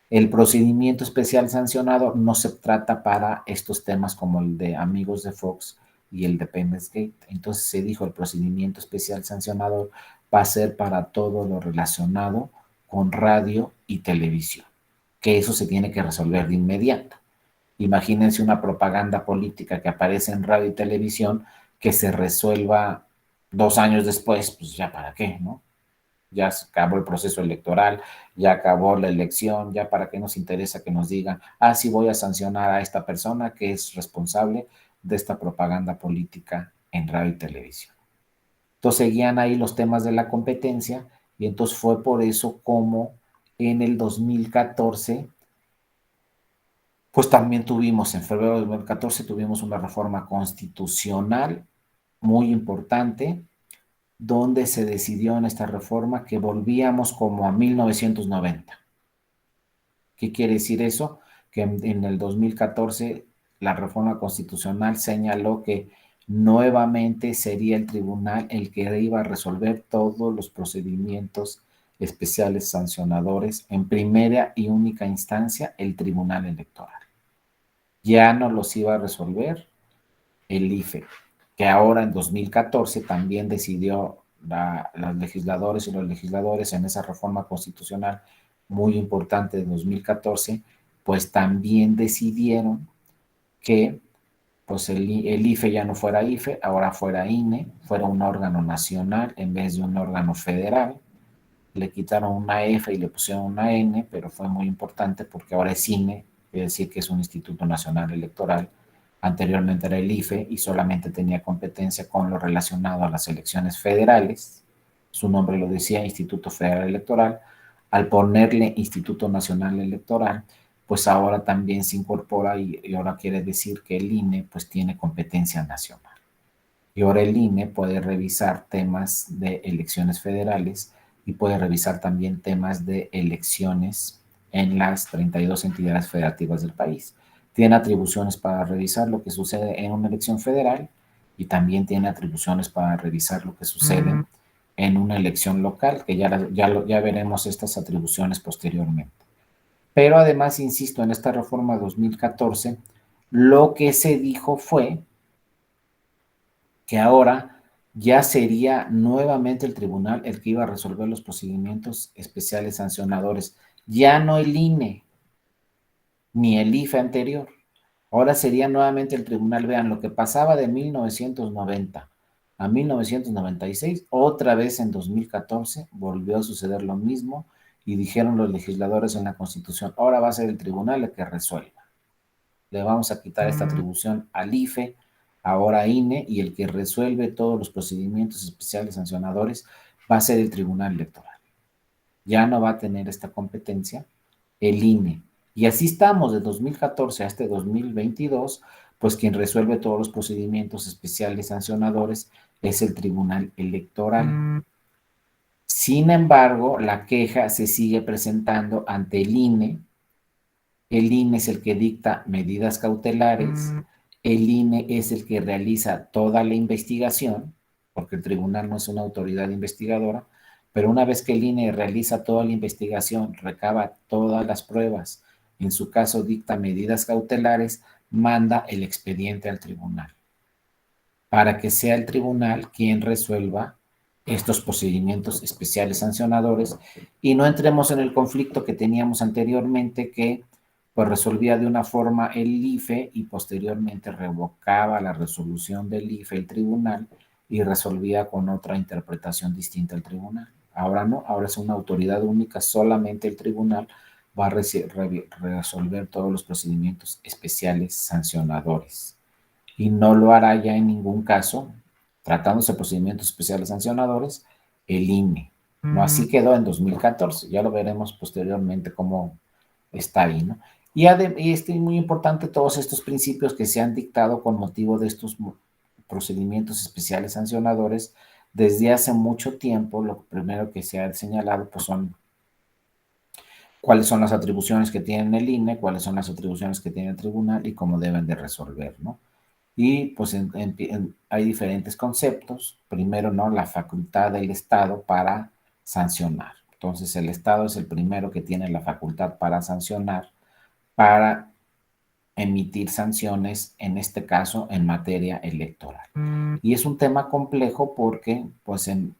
El procedimiento especial sancionado no se trata para estos temas como el de Amigos de Fox y el de Pemex Gate. Entonces se dijo el procedimiento especial sancionador va a ser para todo lo relacionado con radio y televisión, que eso se tiene que resolver de inmediato. Imagínense una propaganda política que aparece en radio y televisión que se resuelva 2 años después, pues ya para qué, ¿no? Ya se acabó el proceso electoral, ya acabó la elección, ya para qué nos interesa que nos digan, sí voy a sancionar a esta persona que es responsable de esta propaganda política en radio y televisión. Entonces seguían ahí los temas de la competencia y entonces fue por eso como en el 2014, pues también tuvimos, en febrero de 2014, tuvimos una reforma constitucional muy importante donde se decidió en esta reforma que volvíamos como a 1990. ¿Qué quiere decir eso? Que en el 2014 la reforma constitucional señaló que nuevamente sería el tribunal el que iba a resolver todos los procedimientos especiales sancionadores en primera y única instancia el Tribunal Electoral. Ya no los iba a resolver el IFE. que ahora en 2014 también decidió los legisladores y los legisladores en esa reforma constitucional muy importante de 2014, pues también decidieron que pues el IFE ya no fuera IFE, ahora fuera INE, fuera un órgano nacional en vez de un órgano federal. Le quitaron una F y le pusieron una N, pero fue muy importante porque ahora es INE, quiere decir que es un Instituto Nacional Electoral. Anteriormente era el IFE y solamente tenía competencia con lo relacionado a las elecciones federales. Su nombre lo decía, Instituto Federal Electoral. Al ponerle Instituto Nacional Electoral, pues ahora también se incorpora y ahora quiere decir que el INE pues tiene competencia nacional. Y ahora el INE puede revisar temas de elecciones federales y puede revisar también temas de elecciones en las 32 entidades federativas del país. Tiene atribuciones para revisar lo que sucede en una elección federal y también tiene atribuciones para revisar lo que sucede en una elección local, que ya veremos estas atribuciones posteriormente. Pero además, insisto, en esta reforma 2014, lo que se dijo fue que ahora ya sería nuevamente el tribunal el que iba a resolver los procedimientos especiales sancionadores, ya no el INE ni el IFE anterior. Ahora sería nuevamente el tribunal. Vean, lo que pasaba de 1990 a 1996, otra vez en 2014 volvió a suceder lo mismo y dijeron los legisladores en la Constitución, ahora va a ser el tribunal el que resuelva. Le vamos a quitar esta atribución al IFE, ahora INE, y el que resuelve todos los procedimientos especiales sancionadores va a ser el Tribunal Electoral. Ya no va a tener esta competencia el INE. Y así estamos de 2014 a este 2022, pues quien resuelve todos los procedimientos especiales sancionadores es el Tribunal Electoral. Sin embargo, la queja se sigue presentando ante el INE. El INE es el que dicta medidas cautelares, el INE es el que realiza toda la investigación, porque el tribunal no es una autoridad investigadora, pero una vez que el INE realiza toda la investigación, recaba todas las pruebas, en su caso dicta medidas cautelares, manda el expediente al tribunal, para que sea el tribunal quien resuelva estos procedimientos especiales sancionadores y no entremos en el conflicto que teníamos anteriormente que pues resolvía de una forma el IFE y posteriormente revocaba la resolución del IFE el tribunal y resolvía con otra interpretación distinta al tribunal. Ahora no, ahora es una autoridad única, solamente el tribunal va a resolver todos los procedimientos especiales sancionadores y no lo hará ya en ningún caso, tratándose de procedimientos especiales sancionadores, el INE. No, así quedó en 2014, ya lo veremos posteriormente cómo está ahí, ¿no? Y es muy importante todos estos principios que se han dictado con motivo de estos procedimientos especiales sancionadores desde hace mucho tiempo. Lo primero que se ha señalado pues son cuáles son las atribuciones que tiene el INE, cuáles son las atribuciones que tiene el tribunal y cómo deben de resolver, ¿no? Y pues hay diferentes conceptos. Primero, ¿no? La facultad del Estado para sancionar. Entonces, el Estado es el primero que tiene la facultad para sancionar, para emitir sanciones, en este caso, en materia electoral. Y es un tema complejo porque, pues, en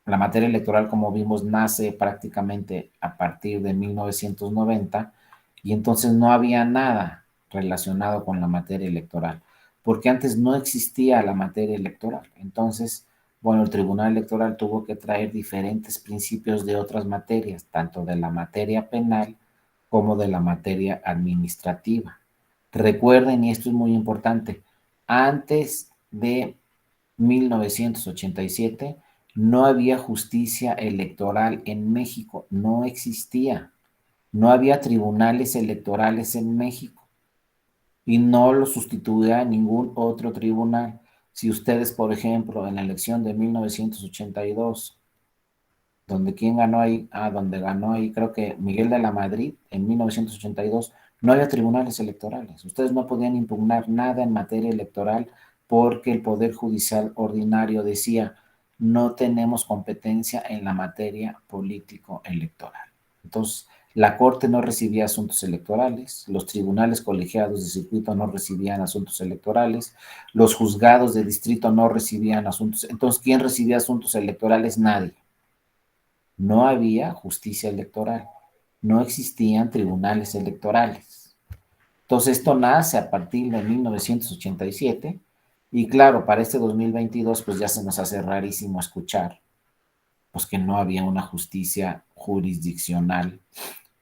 la materia electoral, como vimos, nace prácticamente a partir de 1990 y entonces no había nada relacionado con la materia electoral, porque antes no existía la materia electoral. Entonces, bueno, el Tribunal Electoral tuvo que traer diferentes principios de otras materias, tanto de la materia penal como de la materia administrativa. Recuerden, y esto es muy importante, antes de 1987 no había justicia electoral en México, no existía. No había tribunales electorales en México y no lo sustituía ningún otro tribunal. Si ustedes, por ejemplo, en la elección de 1982, donde quién ganó ahí, donde ganó ahí, creo que Miguel de la Madrid en 1982, no había tribunales electorales. Ustedes no podían impugnar nada en materia electoral porque el Poder Judicial ordinario decía, no tenemos competencia en la materia político-electoral. Entonces, La Corte no recibía asuntos electorales, los tribunales colegiados de circuito no recibían asuntos electorales, los juzgados de distrito no recibían asuntos. Entonces, ¿quién recibía asuntos electorales? Nadie. No había justicia electoral, no existían tribunales electorales. Entonces, esto nace a partir de 1987 y claro, para este 2022 pues ya se nos hace rarísimo escuchar pues que no había una justicia jurisdiccional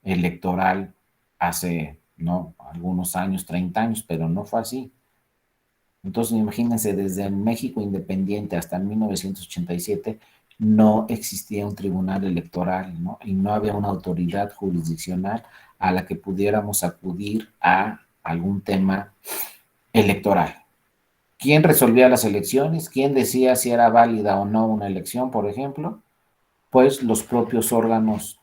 electoral hace, ¿no? Algunos años, 30 años, pero no fue así. Entonces, imagínense, desde México independiente hasta 1987 no existía un tribunal electoral, ¿no? Y no había una autoridad jurisdiccional a la que pudiéramos acudir a algún tema electoral. ¿Quién resolvía las elecciones? ¿Quién decía si era válida o no una elección, por ejemplo? Pues los propios órganos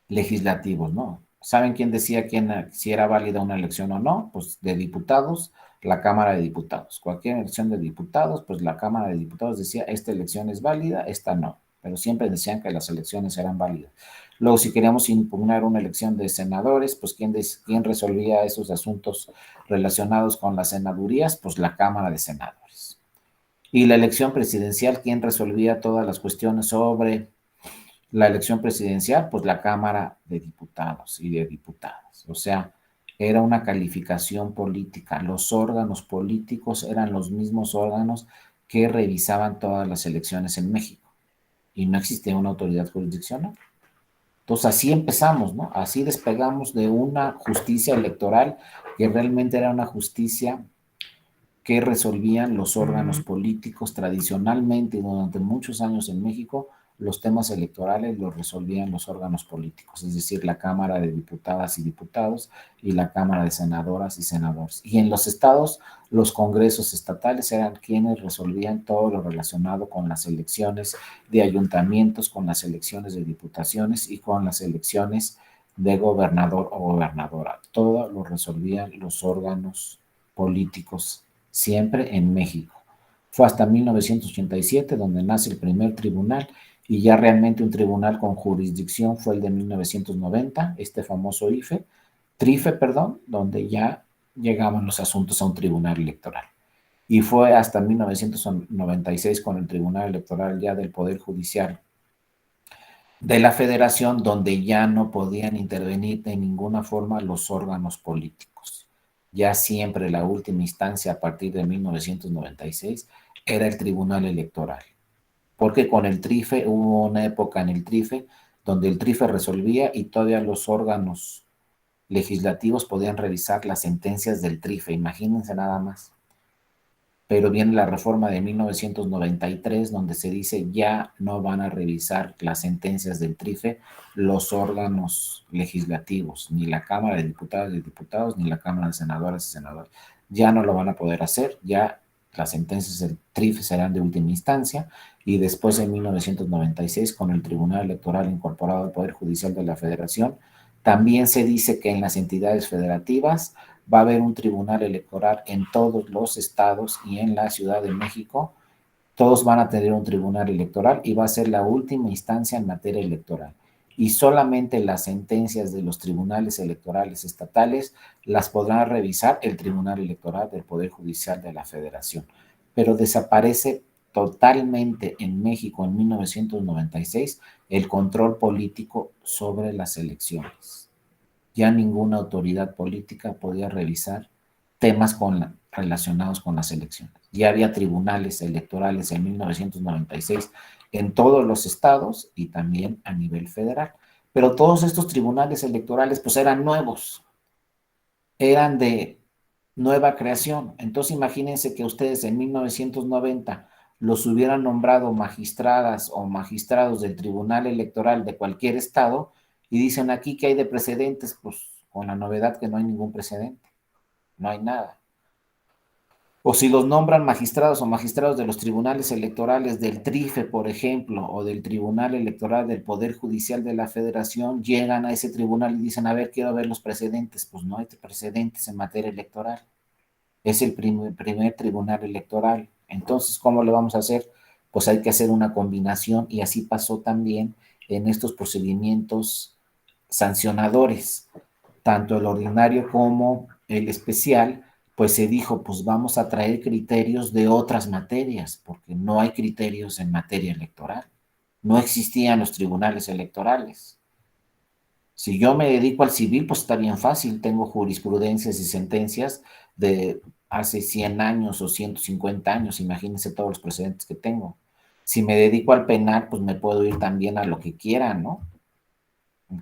legislativos, ¿no? ¿Saben quién decía si era válida una elección o no? Pues de diputados, la Cámara de Diputados. Cualquier elección de diputados, pues la Cámara de Diputados decía, esta elección es válida, esta no. Pero siempre decían que las elecciones eran válidas. Luego, si queríamos impugnar una elección de senadores, pues ¿quién resolvía esos asuntos relacionados con las senadurías? Pues la Cámara de Senadores. Y la elección presidencial, ¿quién resolvía todas las cuestiones sobre la elección presidencial? Pues la Cámara de Diputados y de Diputadas. O sea, era una calificación política. Los órganos políticos eran los mismos órganos que revisaban todas las elecciones en México y no existía una autoridad jurisdiccional. Entonces así empezamos, ¿no? Así despegamos de una justicia electoral que realmente era una justicia que resolvían los órganos políticos tradicionalmente durante muchos años en México. Los temas electorales los resolvían los órganos políticos, es decir, la Cámara de Diputadas y Diputados y la Cámara de Senadoras y Senadores. Y en los estados, los congresos estatales eran quienes resolvían todo lo relacionado con las elecciones de ayuntamientos, con las elecciones de diputaciones y con las elecciones de gobernador o gobernadora. Todo lo resolvían los órganos políticos siempre en México. Fue hasta 1987 donde nace el primer tribunal y ya realmente un tribunal con jurisdicción fue el de 1990, este famoso TRIFE, perdón, donde ya llegaban los asuntos a un tribunal electoral. Y fue hasta 1996 con el Tribunal Electoral ya del Poder Judicial de la Federación, donde ya no podían intervenir de ninguna forma los órganos políticos. Ya siempre la última instancia a partir de 1996 era el Tribunal Electoral. Porque con el TRIFE hubo una época en el TRIFE donde el TRIFE resolvía y todavía los órganos legislativos podían revisar las sentencias del TRIFE. Imagínense nada más. Pero viene la reforma de 1993 donde se dice ya no van a revisar las sentencias del TRIFE los órganos legislativos, ni la Cámara de Diputados y Diputados, ni la Cámara de Senadoras y Senadores. Ya no lo van a poder hacer, ya las sentencias del TRIFE serán de última instancia y después en 1996 con el Tribunal Electoral incorporado al Poder Judicial de la Federación, también se dice que en las entidades federativas va a haber un tribunal electoral en todos los estados y en la Ciudad de México. Todos van a tener un tribunal electoral y va a ser la última instancia en materia electoral. Y solamente las sentencias de los tribunales electorales estatales las podrá revisar el Tribunal Electoral del Poder Judicial de la Federación. Pero desaparece totalmente en México en 1996 el control político sobre las elecciones. Ya ninguna autoridad política podía revisar temas relacionados con las elecciones. Ya había tribunales electorales en 1996 en todos los estados y también a nivel federal. Pero todos estos tribunales electorales pues eran nuevos, eran de nueva creación. Entonces imagínense que ustedes en 1990 los hubieran nombrado magistradas o magistrados del Tribunal Electoral de cualquier estado y dicen aquí que hay de precedentes, pues con la novedad que no hay ningún precedente, no hay nada. O si los nombran magistrados o magistrados de los tribunales electorales del TRIFE, por ejemplo, o del Tribunal Electoral del Poder Judicial de la Federación, llegan a ese tribunal y dicen, a ver, quiero ver los precedentes. Pues no hay precedentes en materia electoral. Es el primer tribunal electoral. Entonces, ¿cómo le vamos a hacer? Pues hay que hacer una combinación y así pasó también en estos procedimientos sancionadores, tanto el ordinario como el especial, pues se dijo, pues vamos a traer criterios de otras materias, porque no hay criterios en materia electoral. No existían los tribunales electorales. Si yo me dedico al civil, pues está bien fácil. Tengo jurisprudencias y sentencias de hace 100 años o 150 años. Imagínense todos los precedentes que tengo. Si me dedico al penal, pues me puedo ir también a lo que quiera, ¿no?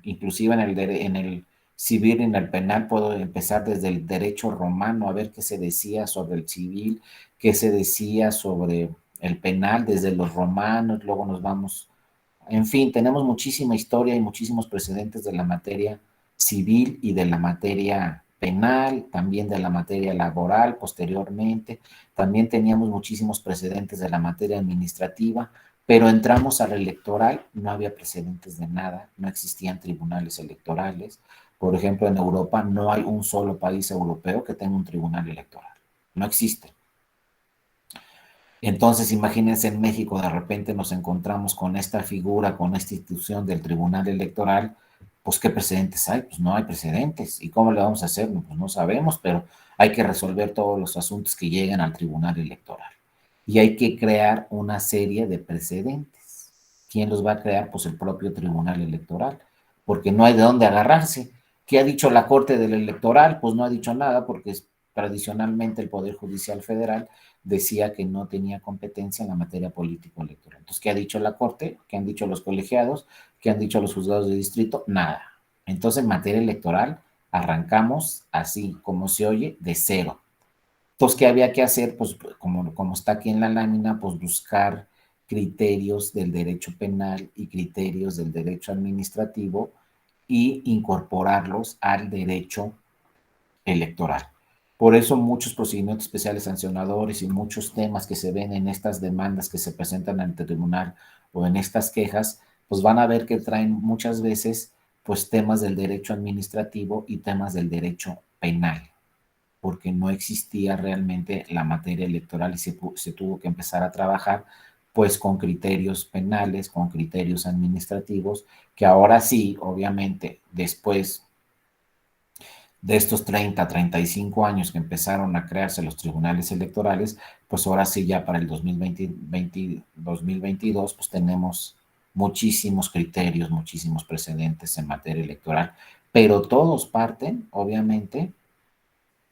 Inclusive en el civil y en el penal puedo empezar desde el derecho romano a ver qué se decía sobre el civil, qué se decía sobre el penal desde los romanos, luego nos vamos, en fin, tenemos muchísima historia y muchísimos precedentes de la materia civil y de la materia penal, también de la materia laboral posteriormente, también teníamos muchísimos precedentes de la materia administrativa, pero entramos al electoral, no había precedentes de nada, no existían tribunales electorales. Por ejemplo, en Europa no hay un solo país europeo que tenga un tribunal electoral, no existe. Entonces, imagínense en México, de repente nos encontramos con esta figura, con esta institución del Tribunal Electoral, pues ¿qué precedentes hay? Pues no hay precedentes. ¿Y cómo le vamos a hacer? Pues no sabemos, pero hay que resolver todos los asuntos que lleguen al Tribunal Electoral. Y hay que crear una serie de precedentes. ¿Quién los va a crear? Pues el propio Tribunal Electoral, porque no hay de dónde agarrarse. ¿Qué ha dicho la Corte del Electoral? Pues no ha dicho nada, porque tradicionalmente el Poder Judicial Federal decía que no tenía competencia en la materia político-electoral. Entonces, ¿qué ha dicho la Corte? ¿Qué han dicho los colegiados? ¿Qué han dicho los juzgados de distrito? Nada. Entonces, en materia electoral, arrancamos así, como se oye, de cero. Entonces, ¿qué había que hacer? Pues, como está aquí en la lámina, pues buscar criterios del derecho penal y criterios del derecho administrativo y incorporarlos al derecho electoral. Por eso muchos procedimientos especiales sancionadores y muchos temas que se ven en estas demandas que se presentan ante el tribunal o en estas quejas, pues van a ver que traen muchas veces pues temas del derecho administrativo y temas del derecho penal, porque no existía realmente la materia electoral y se tuvo que empezar a trabajar pues con criterios penales, con criterios administrativos, que ahora sí, obviamente, después de estos 30, 35 años que empezaron a crearse los tribunales electorales, pues ahora sí ya para el 2022, pues tenemos muchísimos criterios, muchísimos precedentes en materia electoral, pero todos parten, obviamente,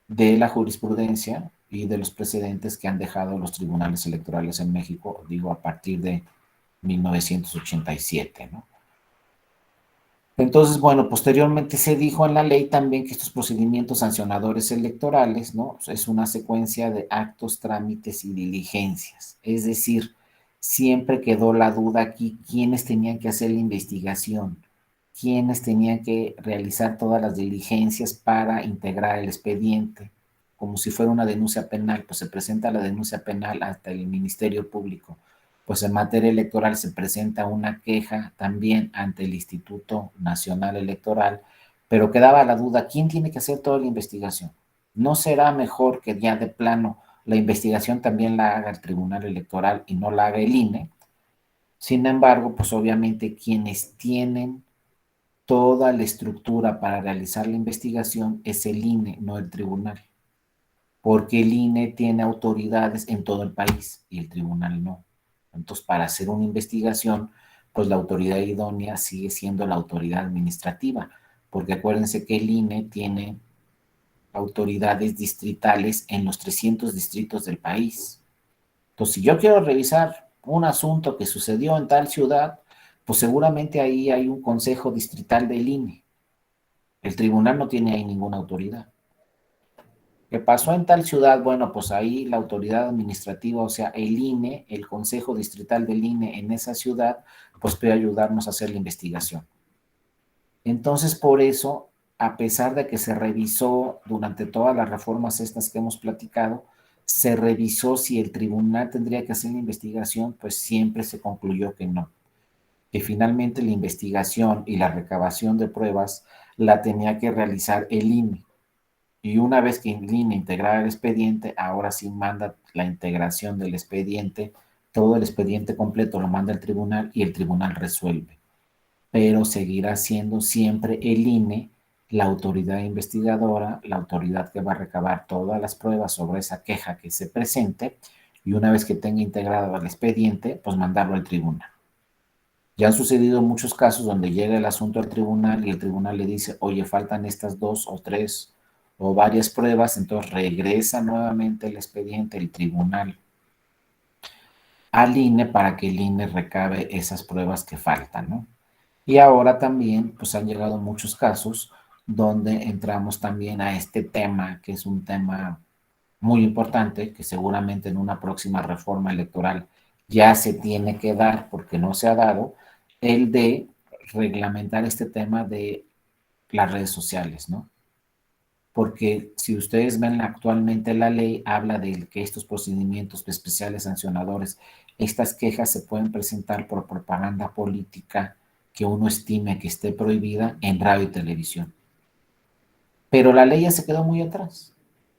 de la jurisprudencia y de los precedentes que han dejado los tribunales electorales en México, digo, a partir de 1987, ¿no? Entonces, bueno, posteriormente se dijo en la ley también que estos procedimientos sancionadores electorales, ¿no? Es una secuencia de actos, trámites y diligencias. Es decir, siempre quedó la duda aquí quiénes tenían que hacer la investigación, quiénes tenían que realizar todas las diligencias para integrar el expediente, como si fuera una denuncia penal, pues se presenta la denuncia penal hasta el Ministerio Público, pues en materia electoral se presenta una queja también ante el Instituto Nacional Electoral, pero quedaba la duda, ¿quién tiene que hacer toda la investigación? ¿No será mejor que ya de plano la investigación también la haga el Tribunal Electoral y no la haga el INE? Sin embargo, pues obviamente quienes tienen toda la estructura para realizar la investigación es el INE, no el tribunal, porque el INE tiene autoridades en todo el país y el tribunal no. Entonces, para hacer una investigación, pues la autoridad idónea sigue siendo la autoridad administrativa, porque acuérdense que el INE tiene autoridades distritales en los 300 distritos del país. Entonces, si yo quiero revisar un asunto que sucedió en tal ciudad, pues seguramente ahí hay un consejo distrital del INE. El tribunal no tiene ahí ninguna autoridad. ¿Qué pasó en tal ciudad? Bueno, pues ahí la autoridad administrativa, o sea, el INE, el Consejo Distrital del INE en esa ciudad, pues puede ayudarnos a hacer la investigación. Entonces, por eso, a pesar de que se revisó durante todas las reformas estas que hemos platicado, se revisó si el tribunal tendría que hacer la investigación, pues siempre se concluyó que no, que finalmente la investigación y la recabación de pruebas la tenía que realizar el INE. Y una vez que el INE integrara el expediente, ahora sí manda la integración del expediente, todo el expediente completo lo manda al tribunal y el tribunal resuelve. pero seguirá siendo siempre el INE la autoridad investigadora, la autoridad que va a recabar todas las pruebas sobre esa queja que se presente y una vez que tenga integrado el expediente, pues mandarlo al tribunal. Ya han sucedido muchos casos donde llega el asunto al tribunal y el tribunal le dice, oye, faltan estas 2 o 3 o varias pruebas, entonces regresa nuevamente el expediente, el tribunal al INE para que el INE recabe esas pruebas que faltan, ¿no? Y ahora también, pues han llegado muchos casos donde entramos también a este tema, que es un tema muy importante, que seguramente en una próxima reforma electoral ya se tiene que dar, porque no se ha dado, el de reglamentar este tema de las redes sociales, ¿no? Porque si ustedes ven actualmente la ley, habla de que estos procedimientos especiales sancionadores, estas quejas se pueden presentar por propaganda política que uno estime que esté prohibida en radio y televisión. Pero la ley ya se quedó muy atrás,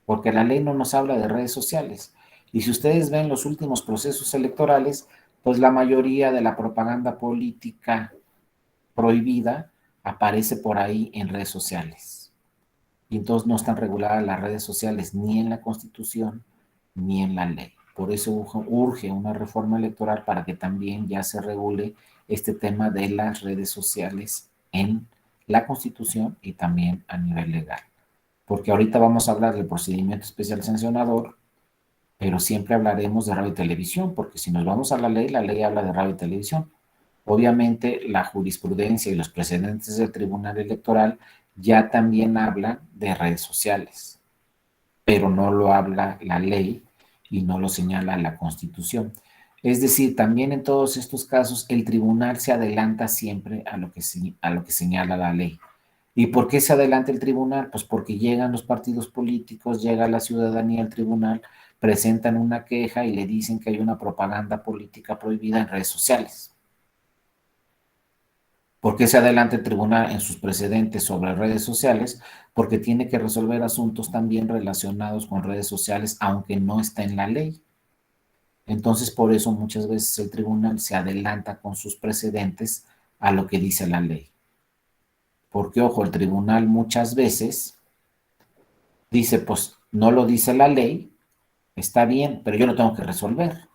porque la ley no nos habla de redes sociales. Y si ustedes ven los últimos procesos electorales, pues la mayoría de la propaganda política prohibida aparece por ahí en redes sociales. Y entonces no están reguladas las redes sociales ni en la Constitución ni en la ley. Por eso urge una reforma electoral para que también ya se regule este tema de las redes sociales en la Constitución y también a nivel legal. Porque ahorita vamos a hablar del procedimiento especial sancionador, pero siempre hablaremos de radio y televisión, porque si nos vamos a la ley habla de radio y televisión. Obviamente, la jurisprudencia y los precedentes del Tribunal Electoral ya también hablan de redes sociales, pero no lo habla la ley y no lo señala la Constitución. Es decir, también en todos estos casos el tribunal se adelanta siempre a lo que señala la ley. ¿Y por qué se adelanta el tribunal? Pues porque llegan los partidos políticos, llega la ciudadanía al tribunal, presentan una queja y le dicen que hay una propaganda política prohibida en redes sociales. ¿Por qué se adelanta el tribunal en sus precedentes sobre redes sociales? Porque tiene que resolver asuntos también relacionados con redes sociales, aunque no está en la ley. Entonces, por eso muchas veces el tribunal se adelanta con sus precedentes a lo que dice la ley. Porque, ojo, el tribunal muchas veces dice, pues no lo dice la ley, está bien, pero yo lo tengo que resolver.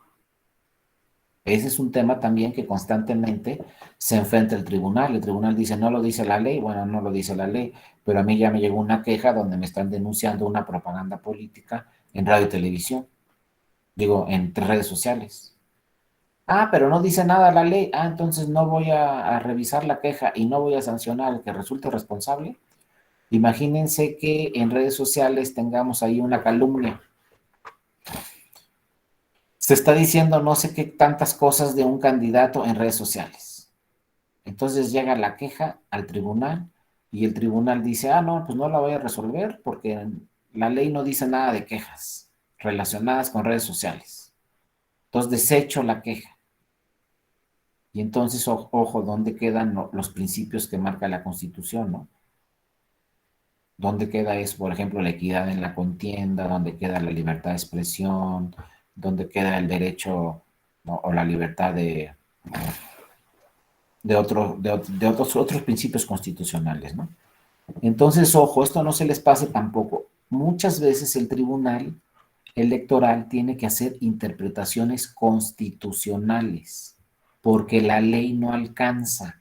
Ese es un tema también que constantemente se enfrenta el tribunal. El tribunal dice, no lo dice la ley, bueno, no lo dice la ley, pero a mí ya me llegó una queja donde me están denunciando una propaganda política en radio y televisión, digo, en redes sociales. Ah, pero no dice nada la ley. Ah, entonces no voy a revisar la queja y no voy a sancionar al que resulte responsable. Imagínense que en redes sociales tengamos ahí una calumnia. Se está diciendo no sé qué tantas cosas de un candidato en redes sociales. Entonces llega la queja al tribunal y el tribunal dice, ah, no, pues no la voy a resolver porque la ley no dice nada de quejas relacionadas con redes sociales. Entonces desecho la queja. Y entonces, ojo, ¿dónde quedan los principios que marca la Constitución, no? ¿Dónde queda eso? Por ejemplo, la equidad en la contienda, dónde queda la libertad de expresión, dónde queda el derecho, ¿no? O la libertad de otros principios constitucionales, ¿no? Entonces, ojo, esto no se les pase tampoco. Muchas veces el tribunal electoral tiene que hacer interpretaciones constitucionales porque la ley no alcanza.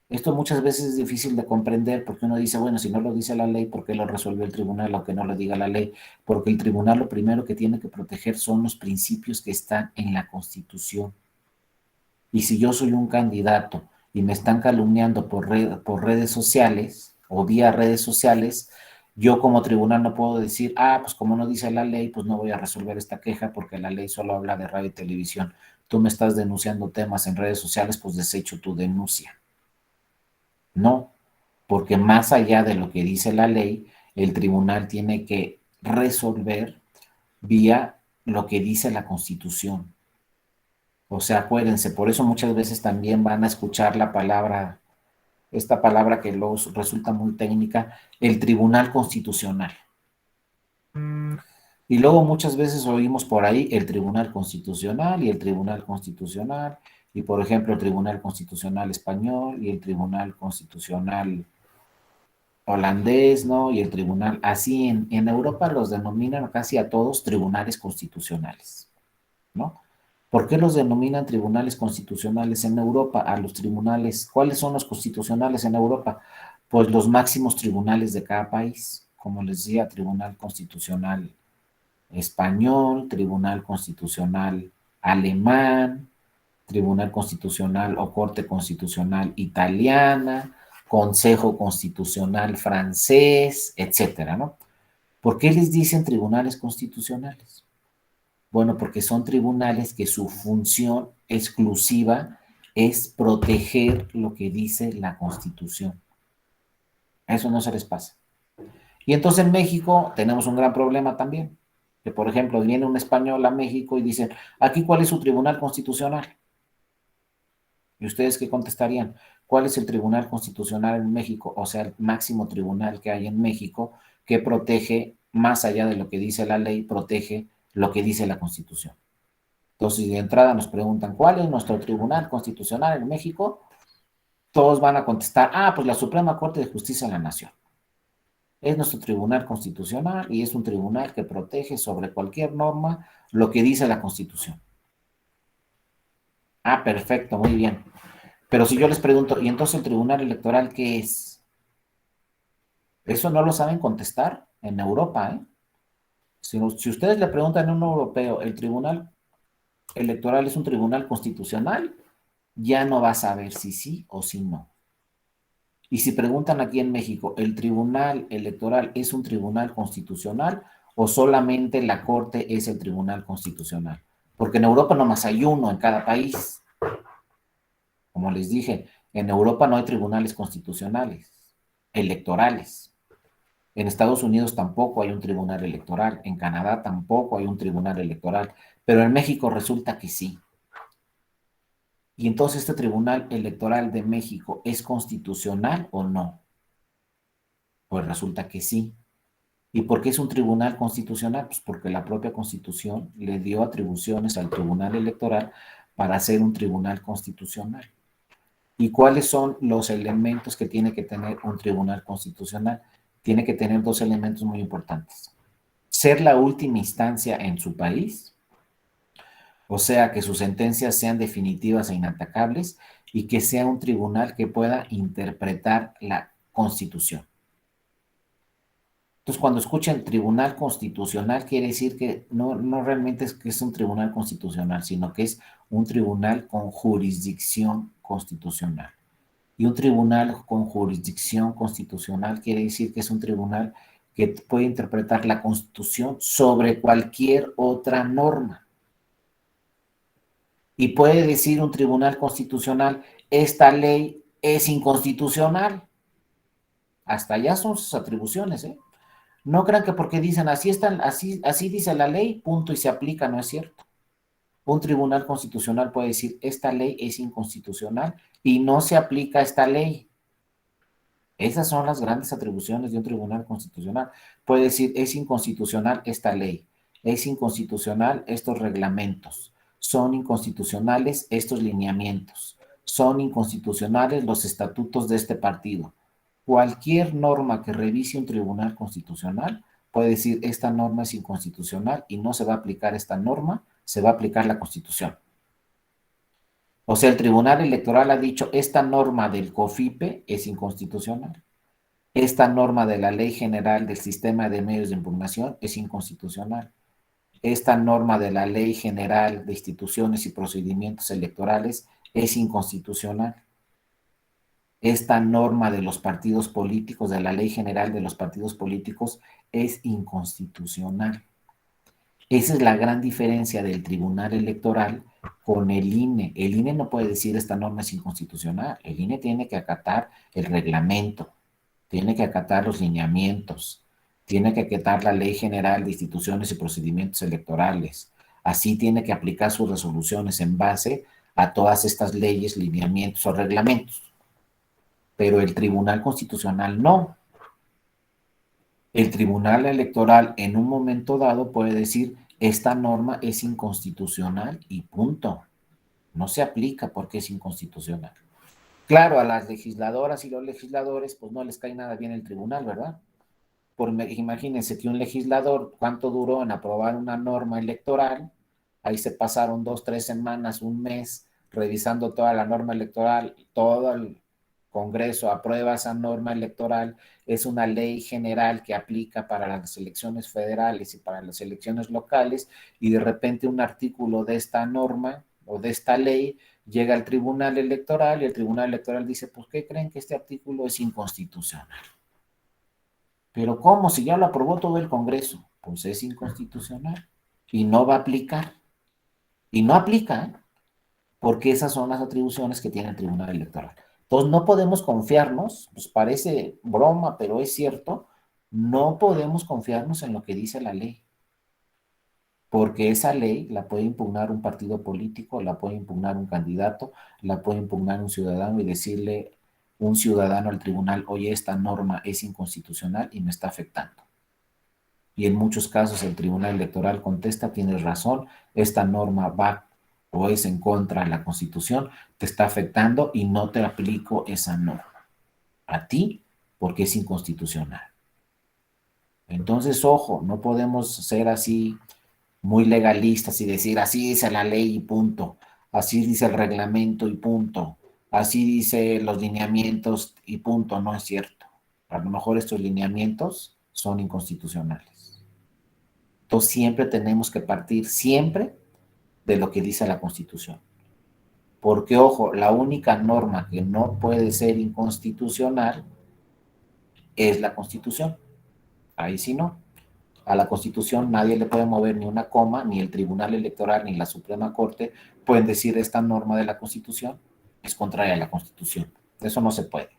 Esto muchas veces es difícil de comprender porque uno dice, bueno, si no lo dice la ley, ¿por qué lo resolvió el tribunal aunque no lo diga la ley? Porque el tribunal lo primero que tiene que proteger son los principios que están en la Constitución. Y si yo soy un candidato y me están calumniando por redes sociales o vía redes sociales, yo como tribunal no puedo decir, ah, pues como no dice la ley, pues no voy a resolver esta queja porque la ley solo habla de radio y televisión. Tú me estás denunciando temas en redes sociales, pues desecho tu denuncia. No, porque más allá de lo que dice la ley, el tribunal tiene que resolver vía lo que dice la Constitución. O sea, acuérdense, por eso muchas veces también van a escuchar la palabra, esta palabra que luego resulta muy técnica, el Tribunal Constitucional. Y luego muchas veces oímos por ahí el Tribunal Constitucional y el Tribunal Constitucional Y por ejemplo, el Tribunal Constitucional Español y el Tribunal Constitucional holandés, ¿no? Y el tribunal, así en Europa los denominan casi a todos tribunales constitucionales, ¿no? ¿Por qué los denominan tribunales constitucionales en Europa? A los tribunales, ¿cuáles son los constitucionales en Europa? Pues los máximos tribunales de cada país, como les decía, Tribunal Constitucional Español, Tribunal Constitucional Alemán, Tribunal Constitucional o Corte Constitucional Italiana, Consejo Constitucional Francés, etcétera, ¿no? ¿Por qué les dicen tribunales constitucionales? Bueno, porque son tribunales que su función exclusiva es proteger lo que dice la Constitución. Eso no se les pasa. Y entonces en México tenemos un gran problema también, que por ejemplo viene un español a México y dice, aquí ¿cuál es su tribunal constitucional? ¿Y ustedes qué contestarían? ¿Cuál es el Tribunal Constitucional en México? O sea, el máximo tribunal que hay en México que protege, más allá de lo que dice la ley, protege lo que dice la Constitución. Entonces, de entrada nos preguntan, ¿cuál es nuestro Tribunal Constitucional en México? Todos van a contestar, pues la Suprema Corte de Justicia de la Nación. Es nuestro Tribunal Constitucional y es un tribunal que protege sobre cualquier norma lo que dice la Constitución. Perfecto, muy bien. Pero si yo les pregunto, ¿y entonces el Tribunal Electoral qué es? Eso no lo saben contestar en Europa, ¿eh? Si ustedes le preguntan a un europeo, ¿el Tribunal Electoral es un tribunal constitucional? Ya no va a saber si sí o si no. Y si preguntan aquí en México, ¿el Tribunal Electoral es un tribunal constitucional o solamente la Corte es el Tribunal Constitucional? Porque en Europa nomás hay uno en cada país. Como les dije, en Europa no hay tribunales constitucionales, electorales. En Estados Unidos tampoco hay un tribunal electoral, en Canadá tampoco hay un tribunal electoral, pero en México resulta que sí. Y entonces este tribunal electoral de México, ¿es constitucional o no? Pues resulta que sí. ¿Y por qué es un tribunal constitucional? Pues porque la propia Constitución le dio atribuciones al tribunal electoral para ser un tribunal constitucional. ¿Y cuáles son los elementos que tiene que tener un tribunal constitucional? Tiene que tener dos elementos muy importantes. Ser la última instancia en su país, o sea, que sus sentencias sean definitivas e inatacables y que sea un tribunal que pueda interpretar la Constitución. Entonces, cuando escuchan tribunal constitucional, quiere decir que no realmente es que es un tribunal constitucional, sino que es un tribunal con jurisdicción constitucional. Y un tribunal con jurisdicción constitucional quiere decir que es un tribunal que puede interpretar la Constitución sobre cualquier otra norma. Y puede decir un tribunal constitucional, esta ley es inconstitucional. Hasta allá son sus atribuciones, ¿eh? No crean que porque dicen así dice la ley, punto y se aplica, no es cierto. Un tribunal constitucional puede decir, esta ley es inconstitucional y no se aplica esta ley. Esas son las grandes atribuciones de un tribunal constitucional. Puede decir, es inconstitucional esta ley, es inconstitucional estos reglamentos, son inconstitucionales estos lineamientos, son inconstitucionales los estatutos de este partido. Cualquier norma que revise un tribunal constitucional puede decir, esta norma es inconstitucional y no se va a aplicar esta norma, se va a aplicar la Constitución. O sea, el Tribunal Electoral ha dicho, esta norma del COFIPE es inconstitucional. Esta norma de la Ley General del Sistema de Medios de Impugnación es inconstitucional. Esta norma de la Ley General de Instituciones y Procedimientos Electorales es inconstitucional. Esta norma de los partidos políticos, de la Ley General de los Partidos Políticos, es inconstitucional. Esa es la gran diferencia del Tribunal Electoral con el INE. El INE no puede decir esta norma es inconstitucional. El INE tiene que acatar el reglamento, tiene que acatar los lineamientos, tiene que acatar la Ley General de Instituciones y Procedimientos Electorales. Así tiene que aplicar sus resoluciones en base a todas estas leyes, lineamientos o reglamentos. Pero el Tribunal Constitucional no. El Tribunal Electoral en un momento dado puede decir, esta norma es inconstitucional y punto. No se aplica porque es inconstitucional. Claro, a las legisladoras y los legisladores, pues no les cae nada bien el tribunal, ¿verdad? Imagínense que un legislador, ¿cuánto duró en aprobar una norma electoral? Ahí se pasaron 2, 3 semanas, un mes, revisando toda la norma electoral, todo el Congreso aprueba esa norma electoral, es una ley general que aplica para las elecciones federales y para las elecciones locales, y de repente un artículo de esta norma o de esta ley llega al Tribunal Electoral y el Tribunal Electoral dice, ¿por qué creen que este artículo es inconstitucional? Pero ¿cómo? Si ya lo aprobó todo el Congreso, pues es inconstitucional y no va a aplicar. Y no aplica, ¿eh? Porque esas son las atribuciones que tiene el Tribunal Electoral. Entonces no podemos confiarnos, pues parece broma, pero es cierto, no podemos confiarnos en lo que dice la ley, porque esa ley la puede impugnar un partido político, la puede impugnar un candidato, la puede impugnar un ciudadano y decirle un ciudadano al tribunal, oye, esta norma es inconstitucional y me está afectando. Y en muchos casos el Tribunal Electoral contesta, tienes razón, esta norma va o es en contra de la Constitución, te está afectando y no te aplico esa norma a ti porque es inconstitucional. Entonces, ojo, no podemos ser así muy legalistas y decir, así dice la ley y punto, así dice el reglamento y punto, así dice los lineamientos y punto, no es cierto. A lo mejor estos lineamientos son inconstitucionales. Entonces siempre tenemos que partir siempre de lo que dice la Constitución. Porque, ojo, la única norma que no puede ser inconstitucional es la Constitución. Ahí sí no. A la Constitución nadie le puede mover ni una coma, ni el Tribunal Electoral, ni la Suprema Corte pueden decir esta norma de la Constitución es contraria a la Constitución. Eso no se puede.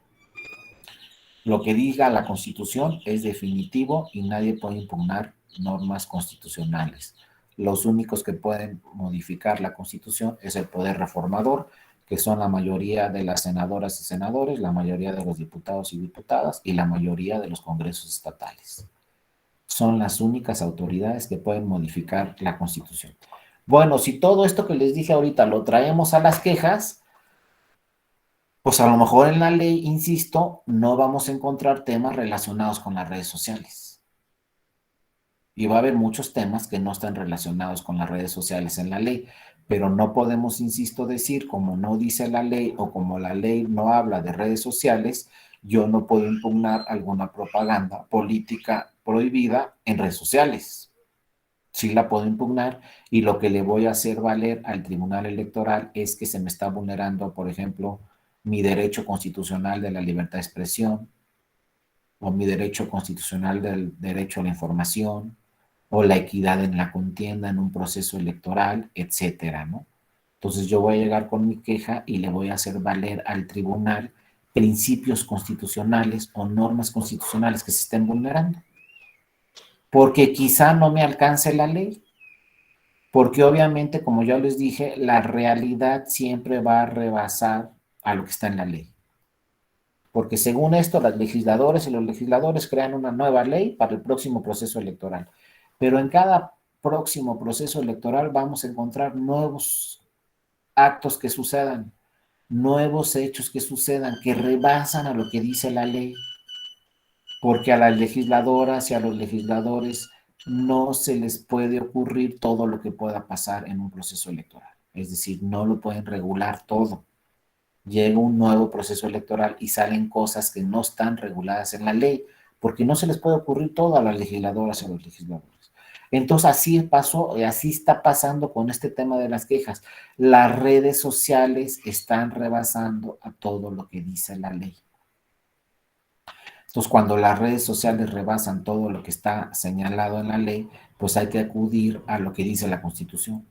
Lo que diga la Constitución es definitivo y nadie puede impugnar normas constitucionales. Los únicos que pueden modificar la Constitución es el poder reformador, que son la mayoría de las senadoras y senadores, la mayoría de los diputados y diputadas y la mayoría de los congresos estatales. Son las únicas autoridades que pueden modificar la Constitución. Bueno, si todo esto que les dije ahorita lo traemos a las quejas, pues a lo mejor en la ley, insisto, no vamos a encontrar temas relacionados con las redes sociales. Y va a haber muchos temas que no están relacionados con las redes sociales en la ley, pero no podemos, insisto, decir como no dice la ley o como la ley no habla de redes sociales, yo no puedo impugnar alguna propaganda política prohibida en redes sociales. Sí la puedo impugnar y lo que le voy a hacer valer al Tribunal Electoral es que se me está vulnerando, por ejemplo, mi derecho constitucional de la libertad de expresión o mi derecho constitucional del derecho a la información o la equidad en la contienda en un proceso electoral, etcétera, ¿no? Entonces yo voy a llegar con mi queja y le voy a hacer valer al tribunal principios constitucionales o normas constitucionales que se estén vulnerando. Porque quizá no me alcance la ley, porque obviamente, como ya les dije, la realidad siempre va a rebasar a lo que está en la ley. Porque según esto, las legisladoras y los legisladores crean una nueva ley para el próximo proceso electoral. Pero en cada próximo proceso electoral vamos a encontrar nuevos actos que sucedan, nuevos hechos que sucedan, que rebasan a lo que dice la ley. Porque a las legisladoras y a los legisladores no se les puede ocurrir todo lo que pueda pasar en un proceso electoral. Es decir, no lo pueden regular todo. Llega un nuevo proceso electoral y salen cosas que no están reguladas en la ley, porque no se les puede ocurrir todo a las legisladoras y a los legisladores. Entonces así pasó, y así está pasando con este tema de las quejas. Las redes sociales están rebasando a todo lo que dice la ley. Entonces, cuando las redes sociales rebasan todo lo que está señalado en la ley, pues hay que acudir a lo que dice la Constitución.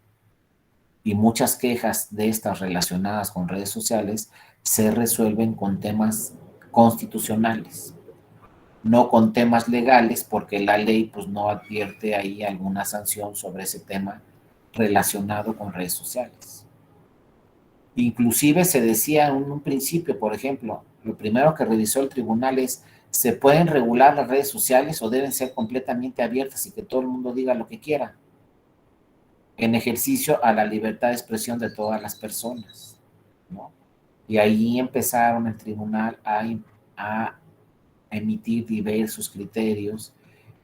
Y muchas quejas de estas relacionadas con redes sociales se resuelven con temas constitucionales, no con temas legales, porque la ley pues no advierte ahí alguna sanción sobre ese tema relacionado con redes sociales. Inclusive se decía en un principio, por ejemplo, lo primero que revisó el tribunal es, ¿se pueden regular las redes sociales o deben ser completamente abiertas y que todo el mundo diga lo que quiera? en ejercicio a la libertad de expresión de todas las personas, ¿no? Y ahí empezaron el tribunal a emitir diversos criterios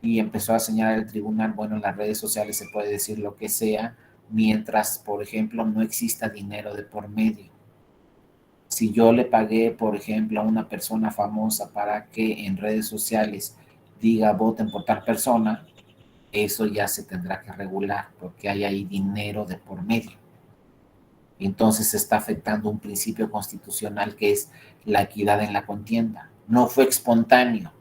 y empezó a señalar el tribunal, bueno, en las redes sociales se puede decir lo que sea, mientras, por ejemplo, no exista dinero de por medio. Si yo le pagué, por ejemplo, a una persona famosa para que en redes sociales diga voten por tal persona, eso ya se tendrá que regular porque hay ahí dinero de por medio. Entonces se está afectando un principio constitucional que es la equidad en la contienda. No fue espontáneo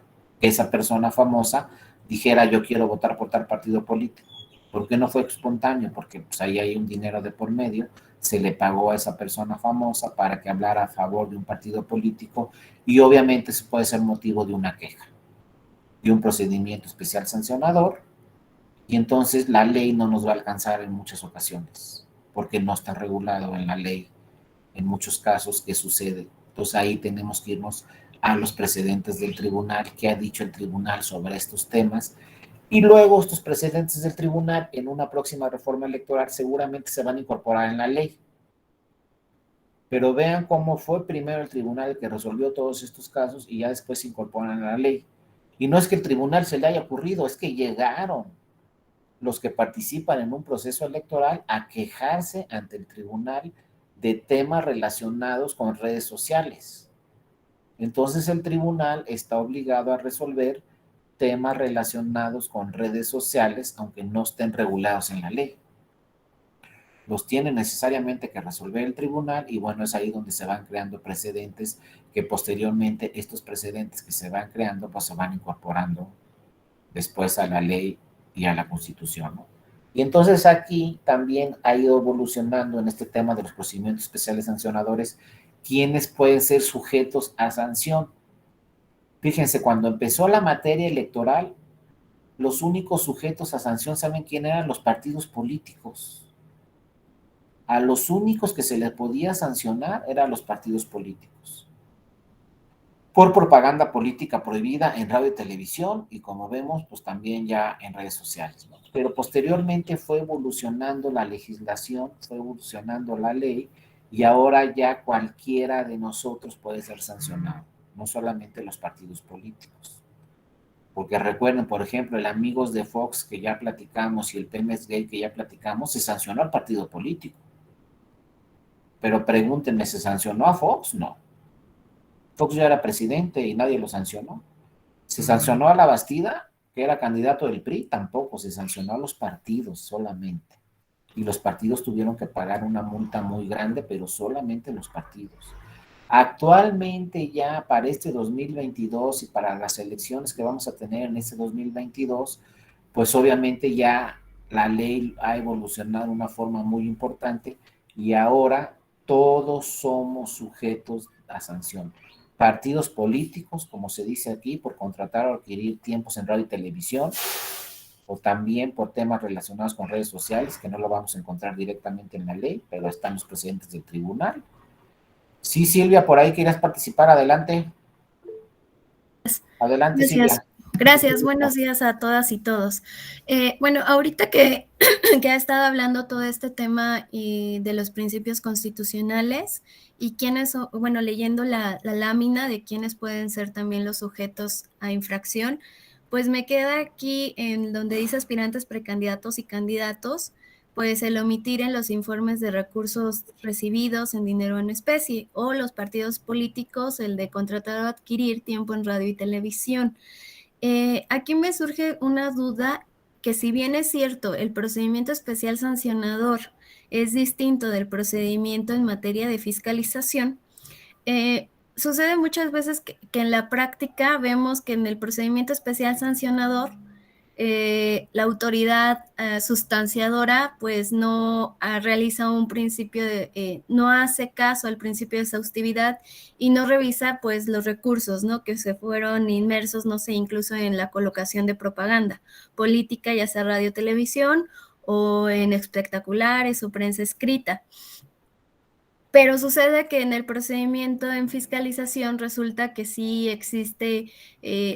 que esa persona famosa dijera yo quiero votar por tal partido político. ¿Por qué no fue espontáneo? Porque pues, ahí hay un dinero de por medio, se le pagó a esa persona famosa para que hablara a favor de un partido político y obviamente eso puede ser motivo de una queja, de un procedimiento especial sancionador y entonces la ley no nos va a alcanzar en muchas ocasiones porque no está regulado en la ley en muchos casos qué sucede. Entonces ahí tenemos que irnos a los precedentes del tribunal, qué ha dicho el tribunal sobre estos temas. Y luego estos precedentes del tribunal en una próxima reforma electoral seguramente se van a incorporar en la ley. Pero vean cómo fue primero el tribunal el que resolvió todos estos casos y ya después se incorporan a la ley. Y no es que el tribunal se le haya ocurrido, es que llegaron los que participan en un proceso electoral a quejarse ante el tribunal de temas relacionados con redes sociales. Entonces el tribunal está obligado a resolver temas relacionados con redes sociales, aunque no estén regulados en la ley. Los tiene necesariamente que resolver el tribunal y bueno, es ahí donde se van creando precedentes que posteriormente estos precedentes que se van creando pues se van incorporando después a la ley y a la Constitución, ¿no? Y entonces aquí también ha ido evolucionando en este tema de los procedimientos especiales sancionadores, quiénes pueden ser sujetos a sanción. Fíjense, cuando empezó la materia electoral, los únicos sujetos a sanción, ¿saben quién eran? Los partidos políticos. A los únicos que se les podía sancionar eran los partidos políticos. Por propaganda política prohibida en radio y televisión y como vemos, pues también ya en redes sociales, ¿no? Pero posteriormente fue evolucionando la legislación, fue evolucionando la ley y ahora ya cualquiera de nosotros puede ser sancionado, no solamente los partidos políticos. Porque recuerden, por ejemplo, el Amigos de Fox que ya platicamos y el Pemex Gay que ya platicamos, se sancionó al partido político. Pero pregúntenme, ¿se sancionó a Fox? No. Fox ya era presidente y nadie lo sancionó. Se sancionó a la Bastida, que era candidato del PRI, tampoco, se sancionó a los partidos solamente. Y los partidos tuvieron que pagar una multa muy grande, pero solamente los partidos. Actualmente ya para este 2022 y para las elecciones que vamos a tener en este 2022, pues obviamente ya la ley ha evolucionado de una forma muy importante y ahora todos somos sujetos a sanción. Partidos políticos, como se dice aquí, por contratar o adquirir tiempos en radio y televisión, o también por temas relacionados con redes sociales, que no lo vamos a encontrar directamente en la ley, pero están los presidentes del tribunal. Sí, Silvia, por ahí querías participar, adelante. Adelante, Gracias. Silvia. Gracias, buenos días a todas y todos. Bueno, ahorita que, que ha estado hablando todo este tema de los principios constitucionales y quiénes, bueno, leyendo la lámina de quiénes pueden ser también los sujetos a infracción, pues me queda aquí en donde dice aspirantes, precandidatos y candidatos, pues el omitir en los informes de recursos recibidos en dinero en especie o los partidos políticos el de contratar o adquirir tiempo en radio y televisión. Aquí me surge una duda que si bien es cierto, el procedimiento especial sancionador es distinto del procedimiento en materia de fiscalización, sucede muchas veces que en la práctica vemos que en el procedimiento especial sancionador la autoridad sustanciadora pues no realiza un principio no hace caso al principio de exhaustividad y no revisa pues los recursos, ¿no? Que se fueron inmersos, no sé, incluso en la colocación de propaganda política, ya sea radio, televisión o en espectaculares o prensa escrita. Pero sucede que en el procedimiento en fiscalización resulta que sí existe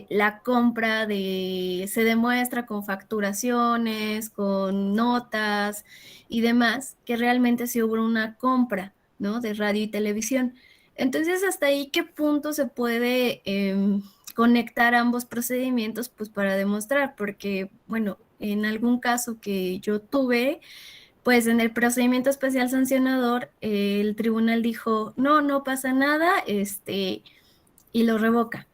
la compra se demuestra con facturaciones, con notas y demás, que realmente sí hubo una compra, ¿no? De radio y televisión. Entonces, ¿hasta ahí qué punto se puede conectar ambos procedimientos? Pues para demostrar, porque, bueno, en algún caso que yo tuve, pues en el procedimiento especial sancionador, el tribunal dijo, no, no pasa nada, y lo revoca.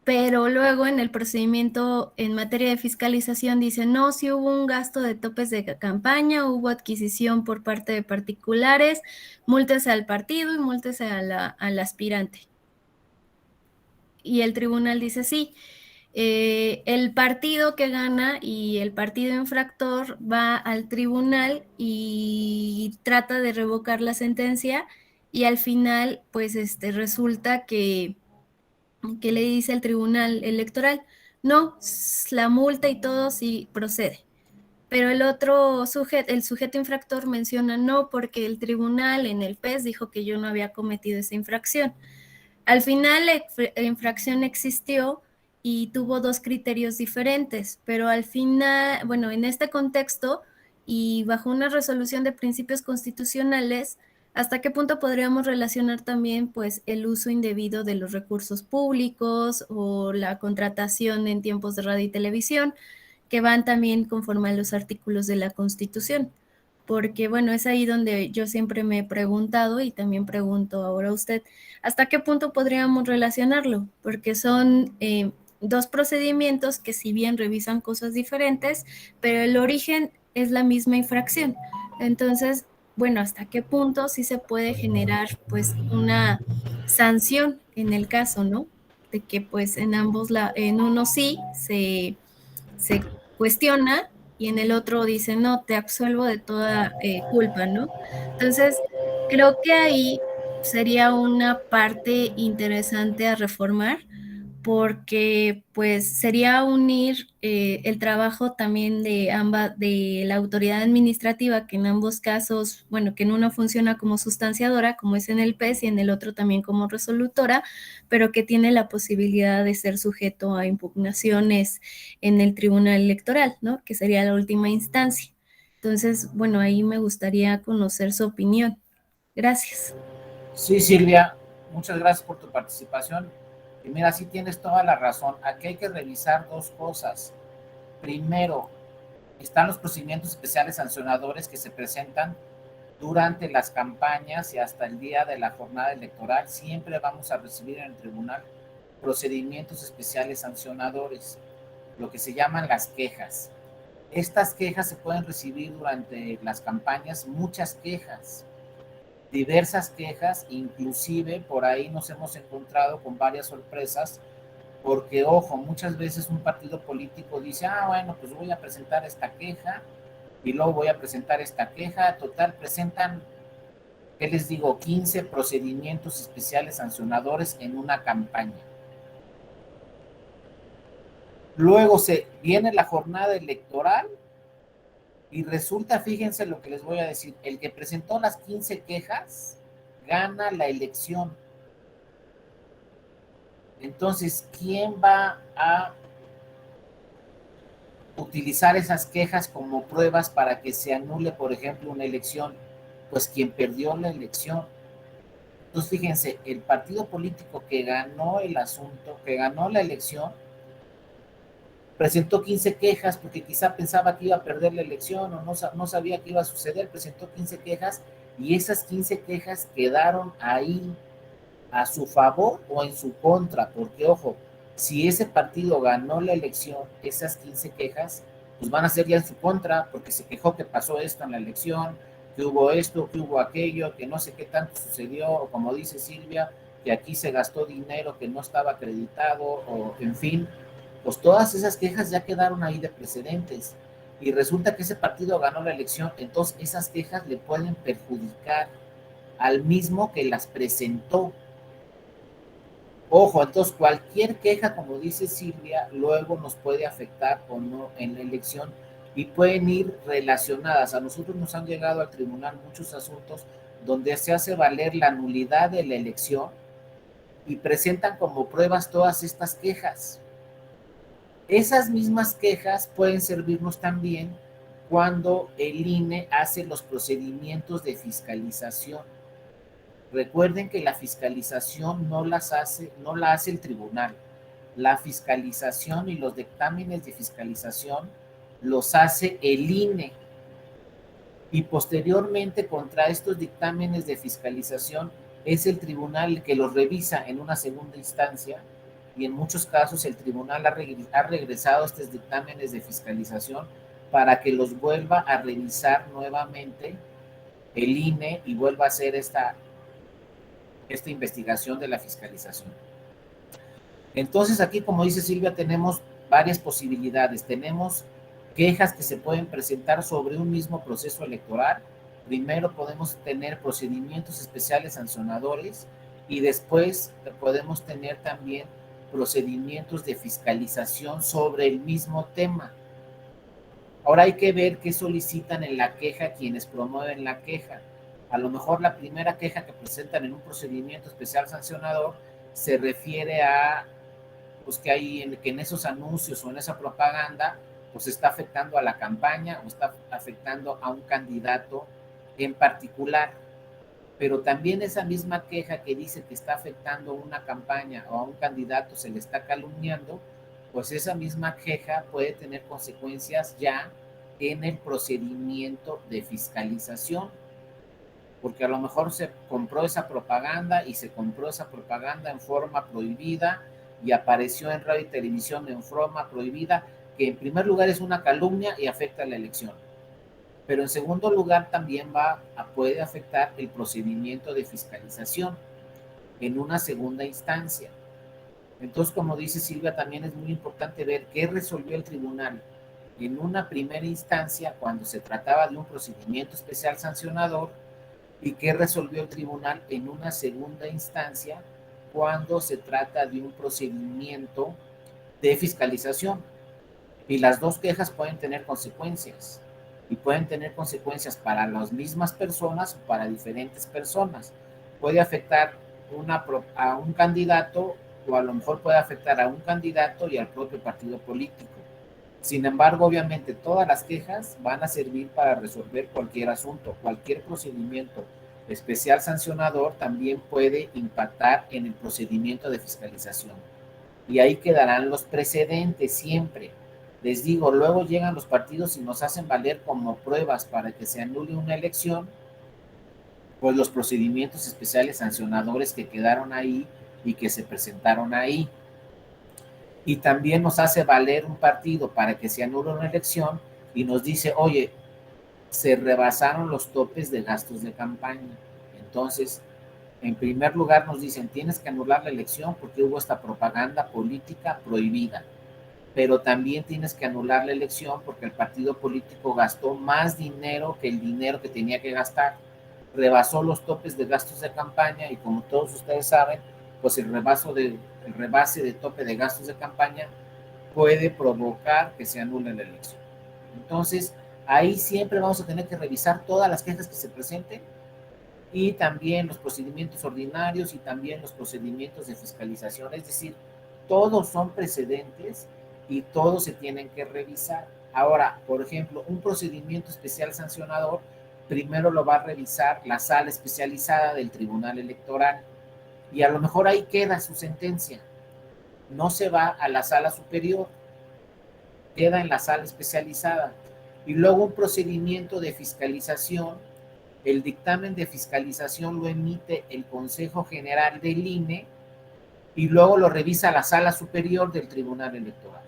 Pero luego en el procedimiento en materia de fiscalización dice, no, si hubo un gasto de topes de campaña, hubo adquisición por parte de particulares, múltese al partido y múltese al aspirante. Y el tribunal dice, sí, el partido que gana y el partido infractor va al tribunal y trata de revocar la sentencia y al final pues resulta que le dice el tribunal electoral, no, la multa y todo sí procede. Pero el otro sujeto, el sujeto infractor menciona no porque el tribunal en el PES dijo que yo no había cometido esa infracción. Al final la infracción existió y tuvo dos criterios diferentes, pero al final, bueno, en este contexto y bajo una resolución de principios constitucionales, ¿hasta qué punto podríamos relacionar también pues el uso indebido de los recursos públicos o la contratación en tiempos de radio y televisión que van también conforme a los artículos de la Constitución? Porque bueno, es ahí donde yo siempre me he preguntado y también pregunto ahora a usted, ¿hasta qué punto podríamos relacionarlo? Porque son dos procedimientos que si bien revisan cosas diferentes, pero el origen es la misma infracción. Entonces, bueno, ¿hasta qué punto sí se puede generar pues una sanción en el caso, ¿no? De que pues en ambos, en uno sí se cuestiona y en el otro dice, no, te absuelvo de toda culpa, ¿no? Entonces, creo que ahí sería una parte interesante a reformar porque pues sería unir el trabajo también de ambas, de la autoridad administrativa, que en ambos casos, bueno, que en uno funciona como sustanciadora, como es en el PES, y en el otro también como resolutora, pero que tiene la posibilidad de ser sujeto a impugnaciones en el Tribunal Electoral, ¿no? Que sería la última instancia. Entonces, bueno, ahí me gustaría conocer su opinión. Gracias. Sí, Silvia, muchas gracias por tu participación. Y mira, sí tienes toda la razón. Aquí hay que revisar dos cosas. Primero, están los procedimientos especiales sancionadores que se presentan durante las campañas y hasta el día de la jornada electoral. Siempre vamos a recibir en el tribunal procedimientos especiales sancionadores, lo que se llaman las quejas. Estas quejas se pueden recibir durante las campañas, muchas quejas, diversas quejas, inclusive por ahí nos hemos encontrado con varias sorpresas, porque ojo, muchas veces un partido político dice, bueno, pues voy a presentar esta queja y luego voy a presentar esta queja, total, presentan, ¿qué les digo? 15 procedimientos especiales sancionadores en una campaña. Luego se viene la jornada electoral y resulta, fíjense lo que les voy a decir, el que presentó las 15 quejas gana la elección. Entonces, ¿quién va a utilizar esas quejas como pruebas para que se anule, por ejemplo, una elección? Pues quien perdió la elección. Entonces, fíjense, el partido político que ganó el asunto, que ganó la elección, presentó 15 quejas porque quizá pensaba que iba a perder la elección o no sabía qué iba a suceder, presentó 15 quejas y esas 15 quejas quedaron ahí a su favor o en su contra, porque ojo, si ese partido ganó la elección, esas 15 quejas, pues van a ser ya en su contra, porque se quejó que pasó esto en la elección, que hubo esto, que hubo aquello, que no sé qué tanto sucedió, o como dice Silvia, que aquí se gastó dinero que no estaba acreditado, o en fin, pues todas esas quejas ya quedaron ahí de precedentes. Y resulta que ese partido ganó la elección, entonces esas quejas le pueden perjudicar al mismo que las presentó. Ojo, entonces cualquier queja, como dice Silvia, luego nos puede afectar o no en la elección y pueden ir relacionadas. A nosotros nos han llegado al tribunal muchos asuntos donde se hace valer la nulidad de la elección y presentan como pruebas todas estas quejas. Esas mismas quejas pueden servirnos también cuando el INE hace los procedimientos de fiscalización. Recuerden que la fiscalización no la hace el tribunal. La fiscalización y los dictámenes de fiscalización los hace el INE. Y posteriormente contra estos dictámenes de fiscalización es el tribunal el que los revisa en una segunda instancia, y en muchos casos el tribunal ha regresado estos dictámenes de fiscalización para que los vuelva a revisar nuevamente el INE y vuelva a hacer esta investigación de la fiscalización. Entonces aquí, como dice Silvia, tenemos varias posibilidades. Tenemos quejas que se pueden presentar sobre un mismo proceso electoral. Primero podemos tener procedimientos especiales sancionadores y después podemos tener también procedimientos de fiscalización sobre el mismo tema. Ahora hay que ver qué solicitan en la queja quienes promueven la queja. A lo mejor la primera queja que presentan en un procedimiento especial sancionador se refiere a pues que en esos anuncios o en esa propaganda pues está afectando a la campaña o está afectando a un candidato en particular. Pero también esa misma queja que dice que está afectando a una campaña o a un candidato, se le está calumniando, pues esa misma queja puede tener consecuencias ya en el procedimiento de fiscalización, porque a lo mejor se compró esa propaganda y se compró esa propaganda en forma prohibida y apareció en radio y televisión en forma prohibida, que en primer lugar es una calumnia y afecta a la elección. Pero en segundo lugar también puede afectar el procedimiento de fiscalización en una segunda instancia. Entonces, como dice Silvia, también es muy importante ver qué resolvió el tribunal en una primera instancia cuando se trataba de un procedimiento especial sancionador y qué resolvió el tribunal en una segunda instancia cuando se trata de un procedimiento de fiscalización. Y las dos quejas pueden tener consecuencias, y pueden tener consecuencias para las mismas personas o para diferentes personas. Puede afectar a un candidato, o a lo mejor puede afectar a un candidato y al propio partido político. Sin embargo, obviamente todas las quejas van a servir para resolver cualquier asunto. Cualquier procedimiento especial sancionador también puede impactar en el procedimiento de fiscalización. Y ahí quedarán los precedentes siempre. Les digo, luego llegan los partidos y nos hacen valer como pruebas para que se anule una elección, pues los procedimientos especiales sancionadores que quedaron ahí y que se presentaron ahí. Y también nos hace valer un partido para que se anule una elección y nos dice, oye, se rebasaron los topes de gastos de campaña. Entonces, en primer lugar nos dicen, tienes que anular la elección porque hubo esta propaganda política prohibida, pero también tienes que anular la elección porque el partido político gastó más dinero que el dinero que tenía que gastar, rebasó los topes de gastos de campaña y como todos ustedes saben, pues el rebase de tope de gastos de campaña puede provocar que se anule la elección. Entonces, ahí siempre vamos a tener que revisar todas las quejas que se presenten y también los procedimientos ordinarios y también los procedimientos de fiscalización, es decir, todos son precedentes y todos se tienen que revisar. Ahora, por ejemplo, un procedimiento especial sancionador, primero lo va a revisar la sala especializada del Tribunal Electoral y a lo mejor ahí queda su sentencia, no se va a la sala superior, queda en la sala especializada. Y luego un procedimiento de fiscalización, el dictamen de fiscalización lo emite el Consejo General del INE y luego lo revisa la sala superior del Tribunal Electoral.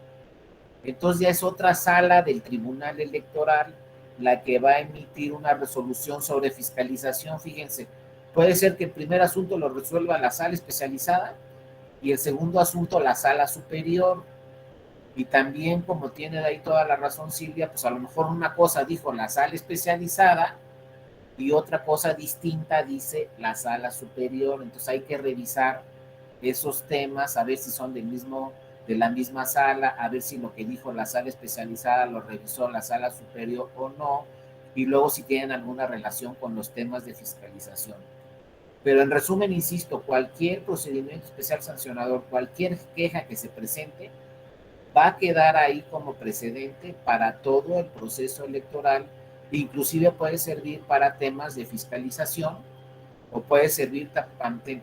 Entonces ya es otra sala del Tribunal Electoral la que va a emitir una resolución sobre fiscalización. Fíjense, puede ser que el primer asunto lo resuelva la sala especializada y el segundo asunto la sala superior. Y también, como tiene de ahí toda la razón Silvia, pues a lo mejor una cosa dijo la sala especializada y otra cosa distinta dice la sala superior. Entonces hay que revisar esos temas, a ver si son de la misma sala, a ver si lo que dijo la sala especializada lo revisó la sala superior o no, y luego si tienen alguna relación con los temas de fiscalización. Pero en resumen, insisto, cualquier procedimiento especial sancionador, cualquier queja que se presente, va a quedar ahí como precedente para todo el proceso electoral, inclusive puede servir para temas de fiscalización o puede servir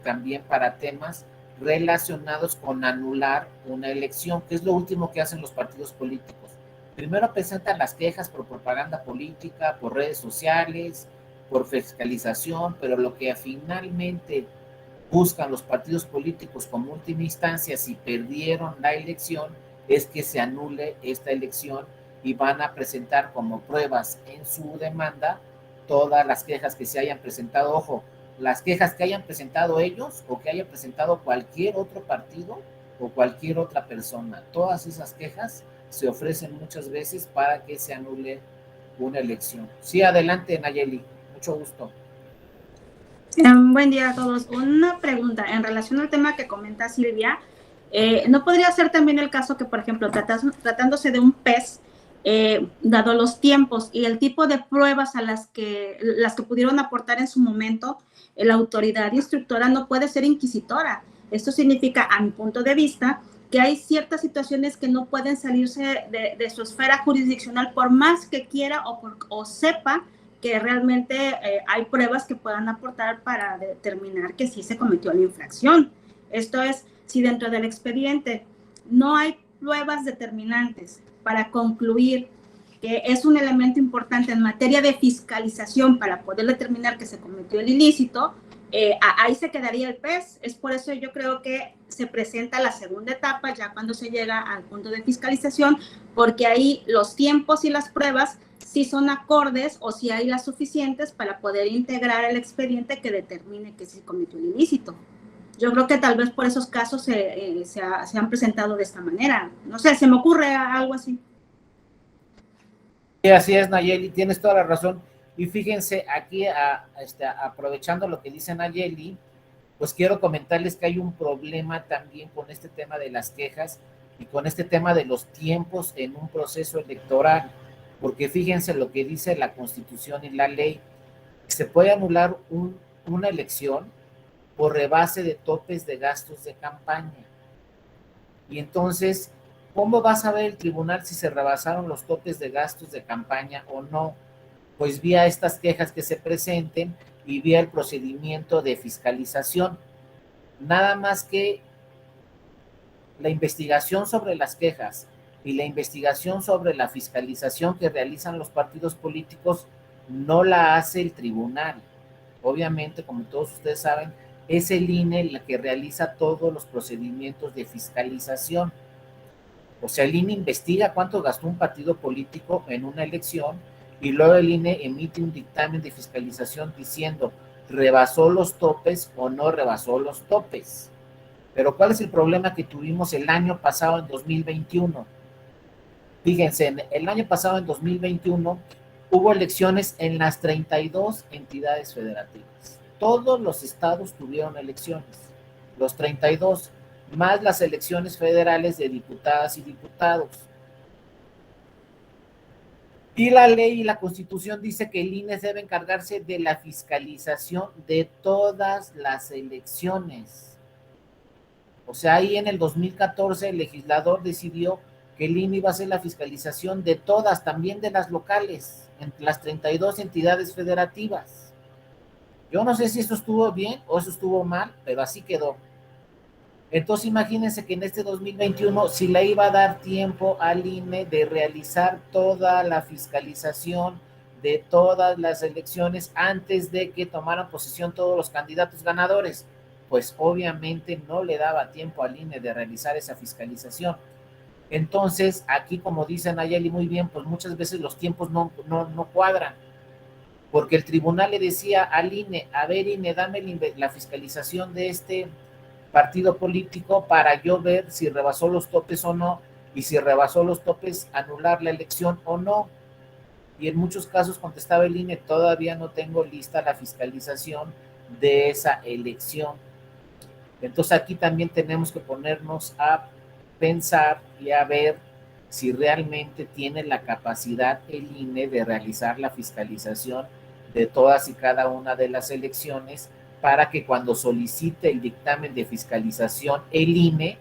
también para temas relacionados con anular una elección, que es lo último que hacen los partidos políticos. Primero presentan las quejas por propaganda política, por redes sociales, por fiscalización, pero lo que finalmente buscan los partidos políticos como última instancia, si perdieron la elección, es que se anule esta elección y van a presentar como pruebas en su demanda todas las quejas que se hayan presentado. Ojo, las quejas que hayan presentado ellos o que haya presentado cualquier otro partido o cualquier otra persona. Todas esas quejas se ofrecen muchas veces para que se anule una elección. Sí, adelante, Nayeli. Mucho gusto. Buen día a todos. Una pregunta en relación al tema que comenta Silvia. ¿No podría ser también el caso que, por ejemplo, tratándose de un PES, dado los tiempos y el tipo de pruebas a las que pudieron aportar en su momento, la autoridad instructora no puede ser inquisitora? Esto significa, a mi punto de vista, que hay ciertas situaciones que no pueden salirse de su esfera jurisdiccional por más que quiera o sepa que realmente hay pruebas que puedan aportar para determinar que sí se cometió la infracción. Esto es, si dentro del expediente no hay pruebas determinantes para concluir que es un elemento importante en materia de fiscalización para poder determinar que se cometió el ilícito, ahí se quedaría el PES. Es por eso yo creo que se presenta la segunda etapa ya cuando se llega al punto de fiscalización, porque ahí los tiempos y las pruebas si son acordes o si hay las suficientes para poder integrar el expediente que determine que se cometió el ilícito. Yo creo que tal vez por esos casos se han presentado de esta manera. No sé, se me ocurre algo así. Sí, así es, Nayeli, tienes toda la razón. Y fíjense, aquí aprovechando lo que dice Nayeli, pues quiero comentarles que hay un problema también con este tema de las quejas y con este tema de los tiempos en un proceso electoral, porque fíjense lo que dice la Constitución y la ley: se puede anular una elección por rebase de topes de gastos de campaña. Y entonces, ¿cómo va a saber el tribunal si se rebasaron los topes de gastos de campaña o no? Pues vía estas quejas que se presenten y vía el procedimiento de fiscalización. Nada más que la investigación sobre las quejas y la investigación sobre la fiscalización que realizan los partidos políticos no la hace el tribunal. Obviamente, como todos ustedes saben, es el INE la que realiza todos los procedimientos de fiscalización. O sea, el INE investiga cuánto gastó un partido político en una elección y luego el INE emite un dictamen de fiscalización diciendo rebasó los topes o no rebasó los topes. Pero ¿cuál es el problema que tuvimos el año pasado, en 2021? Fíjense, el año pasado, en 2021, hubo elecciones en las 32 entidades federativas. Todos los estados tuvieron elecciones, los 32, más las elecciones federales de diputadas y diputados. Y la ley y la Constitución dice que el INE debe encargarse de la fiscalización de todas las elecciones. O sea, ahí en el 2014 el legislador decidió que el INE iba a hacer la fiscalización de todas, también de las locales, entre las 32 entidades federativas. Yo no sé si eso estuvo bien o eso estuvo mal, pero así quedó. Entonces imagínense que en este 2021 si le iba a dar tiempo al INE de realizar toda la fiscalización de todas las elecciones antes de que tomaran posesión todos los candidatos ganadores. Pues obviamente no le daba tiempo al INE de realizar esa fiscalización. Entonces, aquí, como dice Nayeli muy bien, pues muchas veces los tiempos no cuadran, porque el tribunal le decía al INE: a ver, INE, dame la fiscalización de este partido político para yo ver si rebasó los topes o no, y si rebasó los topes, anular la elección o no. Y en muchos casos contestaba el INE: todavía no tengo lista la fiscalización de esa elección. Entonces aquí también tenemos que ponernos a pensar y a ver si realmente tiene la capacidad el INE de realizar la fiscalización de todas y cada una de las elecciones, para que cuando solicite el dictamen de fiscalización el INE,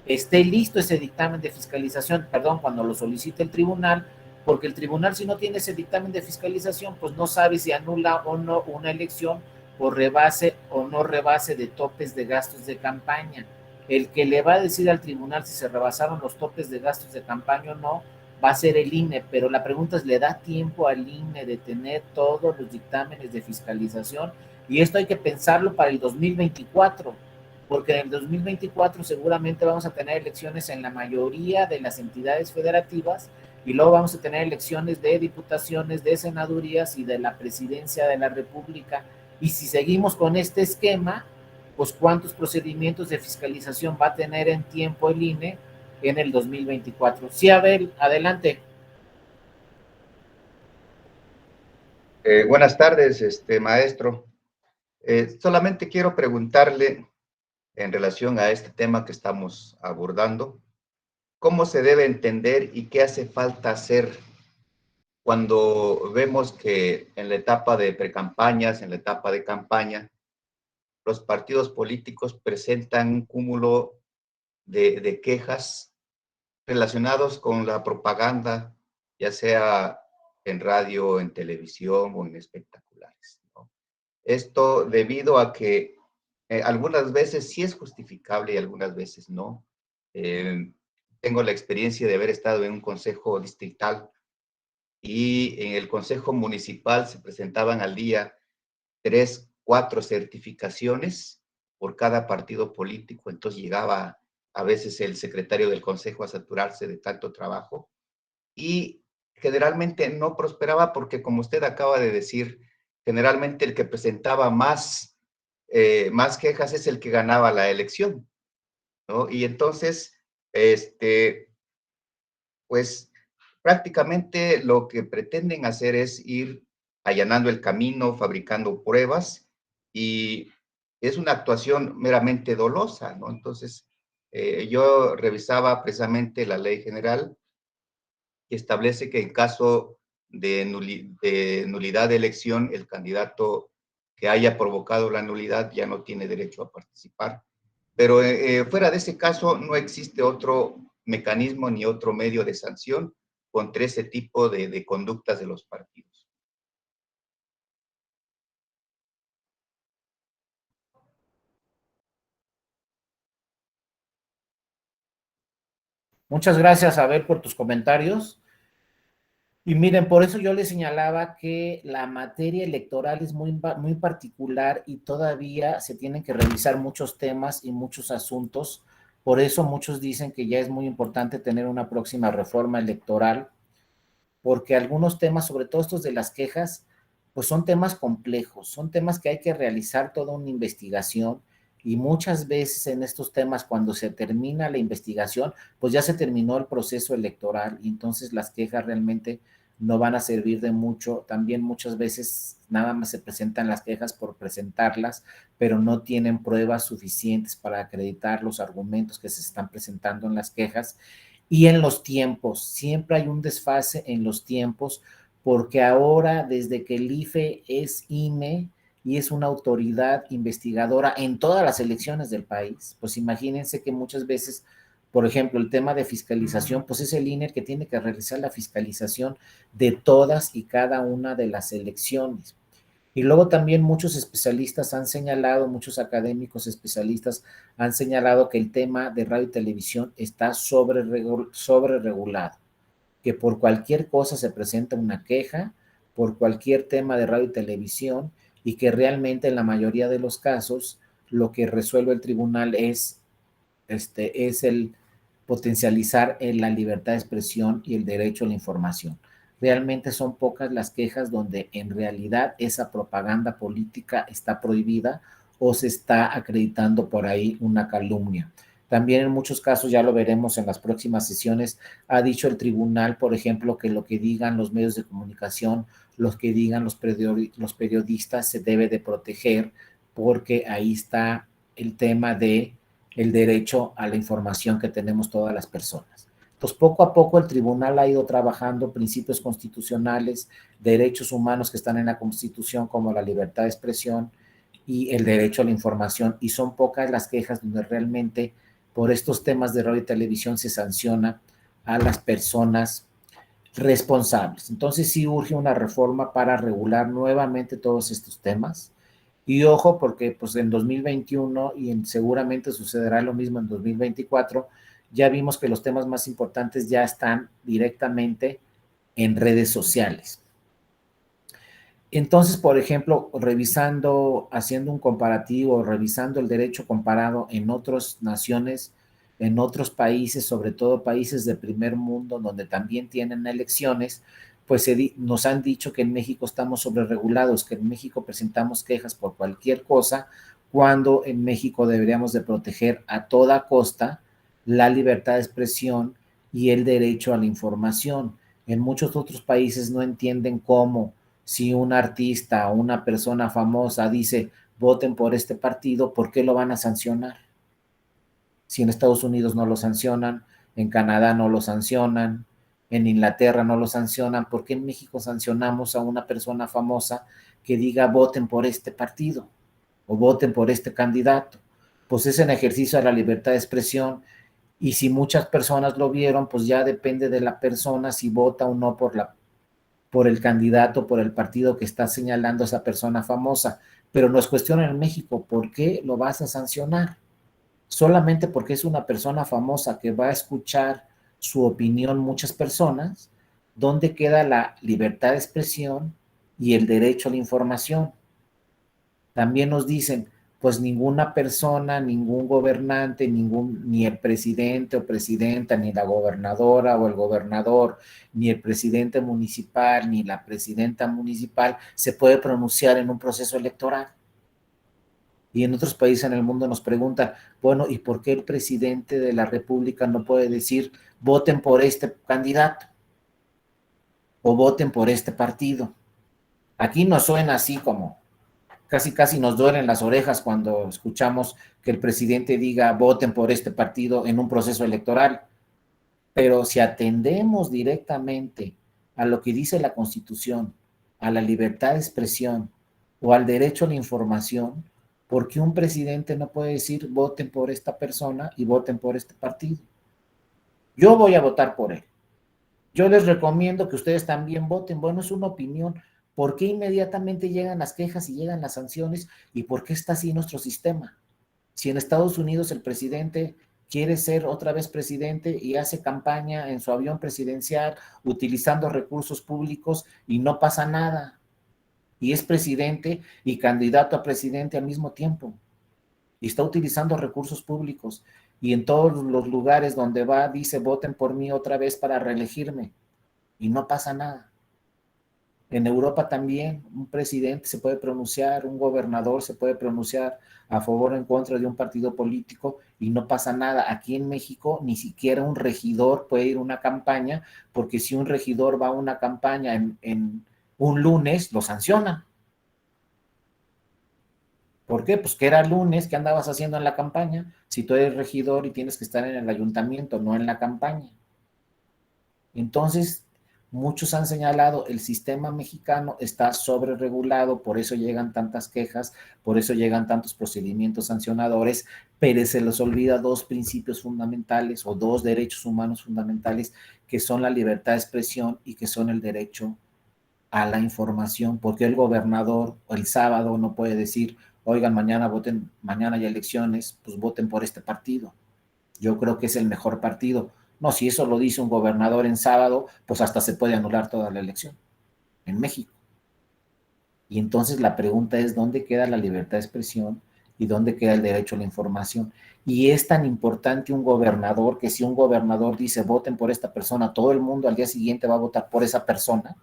esté listo ese dictamen de fiscalización, perdón, cuando lo solicite el tribunal, porque el tribunal, si no tiene ese dictamen de fiscalización, pues no sabe si anula o no una elección por rebase o no rebase de topes de gastos de campaña. El que le va a decir al tribunal si se rebasaron los topes de gastos de campaña o no, va a ser el INE, pero la pregunta es, ¿le da tiempo al INE de tener todos los dictámenes de fiscalización? Y esto hay que pensarlo para el 2024, porque en el 2024 seguramente vamos a tener elecciones en la mayoría de las entidades federativas, y luego vamos a tener elecciones de diputaciones, de senadurías y de la presidencia de la República. Y si seguimos con este esquema, pues cuántos procedimientos de fiscalización va a tener en tiempo el INE en el 2024. Sí, Abel, adelante. Buenas tardes, maestro. Solamente quiero preguntarle en relación a este tema que estamos abordando, ¿cómo se debe entender y qué hace falta hacer cuando vemos que en la etapa de precampañas, en la etapa de campaña, los partidos políticos presentan un cúmulo de quejas relacionados con la propaganda, ya sea en radio, en televisión o en espectaculares, ¿no? Esto debido a que algunas veces sí es justificable y algunas veces no. Eh, Tengo la experiencia de haber estado en un consejo distrital y en el consejo municipal se presentaban al día 3, 4 certificaciones por cada partido político. Entonces llegaba a veces el secretario del consejo a saturarse de tanto trabajo y generalmente no prosperaba porque, como usted acaba de decir, generalmente el que presentaba más quejas es el que ganaba la elección, ¿no? Y entonces, pues prácticamente lo que pretenden hacer es ir allanando el camino, fabricando pruebas, y es una actuación meramente dolosa, ¿no? Entonces, yo revisaba precisamente la ley general que establece que en caso de nulidad de elección, el candidato que haya provocado la nulidad ya no tiene derecho a participar. Pero fuera de ese caso, no existe otro mecanismo ni otro medio de sanción contra ese tipo de conductas de los partidos. Muchas gracias, Abel, por tus comentarios. Y miren, por eso yo les señalaba que la materia electoral es muy particular y todavía se tienen que revisar muchos temas y muchos asuntos. Por eso muchos dicen que ya es muy importante tener una próxima reforma electoral, porque algunos temas, sobre todo estos de las quejas, pues son temas complejos, son temas que hay que realizar toda una investigación, y muchas veces en estos temas, cuando se termina la investigación, pues ya se terminó el proceso electoral, y entonces las quejas realmente no van a servir de mucho. También muchas veces nada más se presentan las quejas por presentarlas, pero no tienen pruebas suficientes para acreditar los argumentos que se están presentando en las quejas. Y en los tiempos, siempre hay un desfase en los tiempos, porque ahora, desde que el IFE es INE y es una autoridad investigadora en todas las elecciones del país, pues imagínense que muchas veces, por ejemplo, el tema de fiscalización, pues es el INE el que tiene que realizar la fiscalización de todas y cada una de las elecciones. Y luego también muchos especialistas han señalado, muchos académicos especialistas han señalado que el tema de radio y televisión está sobre regulado, que por cualquier cosa se presenta una queja, por cualquier tema de radio y televisión, y que realmente en la mayoría de los casos lo que resuelve el tribunal es el potencializar la libertad de expresión y el derecho a la información. Realmente son pocas las quejas donde en realidad esa propaganda política está prohibida o se está acreditando por ahí una calumnia. También en muchos casos, ya lo veremos en las próximas sesiones, ha dicho el tribunal, por ejemplo, que lo que digan los medios de comunicación, los que digan los periodistas se debe de proteger, porque ahí está el tema de el derecho a la información que tenemos todas las personas. Pues poco a poco el tribunal ha ido trabajando principios constitucionales, derechos humanos que están en la Constitución, como la libertad de expresión y el derecho a la información, y son pocas las quejas donde realmente por estos temas de radio y televisión se sanciona a las personas responsables. Entonces sí urge una reforma para regular nuevamente todos estos temas. Y ojo, porque pues en 2021 seguramente sucederá lo mismo en 2024, ya vimos que los temas más importantes ya están directamente en redes sociales. Entonces, por ejemplo, haciendo un comparativo, revisando el derecho comparado en otras naciones, en otros países, sobre todo países de primer mundo, donde también tienen elecciones, pues nos han dicho que en México estamos sobreregulados, que en México presentamos quejas por cualquier cosa, cuando en México deberíamos de proteger a toda costa la libertad de expresión y el derecho a la información. En muchos otros países no entienden cómo, si un artista o una persona famosa dice voten por este partido, ¿por qué lo van a sancionar? Si en Estados Unidos no lo sancionan, en Canadá no lo sancionan, en Inglaterra no lo sancionan, ¿por qué en México sancionamos a una persona famosa que diga voten por este partido o voten por este candidato? Pues es en ejercicio de la libertad de expresión, y si muchas personas lo vieron, pues ya depende de la persona si vota o no por el candidato, por el partido que está señalando a esa persona famosa. Pero nos cuestionan en México, ¿por qué lo vas a sancionar? Solamente porque es una persona famosa que va a escuchar su opinión muchas personas. ¿Dónde queda la libertad de expresión y el derecho a la información? También nos dicen, pues ninguna persona, ningún gobernante, ni el presidente o presidenta, ni la gobernadora o el gobernador, ni el presidente municipal, ni la presidenta municipal se puede pronunciar en un proceso electoral. Y en otros países en el mundo nos preguntan, bueno, ¿y por qué el presidente de la República no puede decir voten por este candidato o voten por este partido? Aquí nos suena así como casi nos duelen las orejas cuando escuchamos que el presidente diga voten por este partido en un proceso electoral. Pero si atendemos directamente a lo que dice la Constitución, a la libertad de expresión o al derecho a la información, ¿por qué un presidente no puede decir voten por esta persona y voten por este partido? Yo voy a votar por él. Yo les recomiendo que ustedes también voten. Bueno, es una opinión. ¿Por qué inmediatamente llegan las quejas y llegan las sanciones? ¿Y por qué está así nuestro sistema? Si en Estados Unidos el presidente quiere ser otra vez presidente y hace campaña en su avión presidencial utilizando recursos públicos y no pasa nada, y es presidente y candidato a presidente al mismo tiempo, y está utilizando recursos públicos, y en todos los lugares donde va dice voten por mí otra vez para reelegirme, y no pasa nada. En Europa también un presidente se puede pronunciar, un gobernador se puede pronunciar a favor o en contra de un partido político y no pasa nada. Aquí en México ni siquiera un regidor puede ir a una campaña, porque si un regidor va a una campaña en un lunes, lo sancionan. ¿Por qué? Pues que era lunes, ¿qué andabas haciendo en la campaña? Si tú eres regidor y tienes que estar en el ayuntamiento, no en la campaña. Entonces, muchos han señalado, el sistema mexicano está sobreregulado, por eso llegan tantas quejas, por eso llegan tantos procedimientos sancionadores, pero se les olvida dos principios fundamentales o dos derechos humanos fundamentales, que son la libertad de expresión y que son el derecho a la información. Porque el gobernador el sábado no puede decir, oigan, mañana voten, mañana hay elecciones, pues voten por este partido. Yo creo que es el mejor partido. No, si eso lo dice un gobernador en sábado, pues hasta se puede anular toda la elección en México. Y entonces la pregunta es, ¿dónde queda la libertad de expresión y dónde queda el derecho a la información? Y es tan importante un gobernador, que si un gobernador dice voten por esta persona, todo el mundo al día siguiente va a votar por esa persona,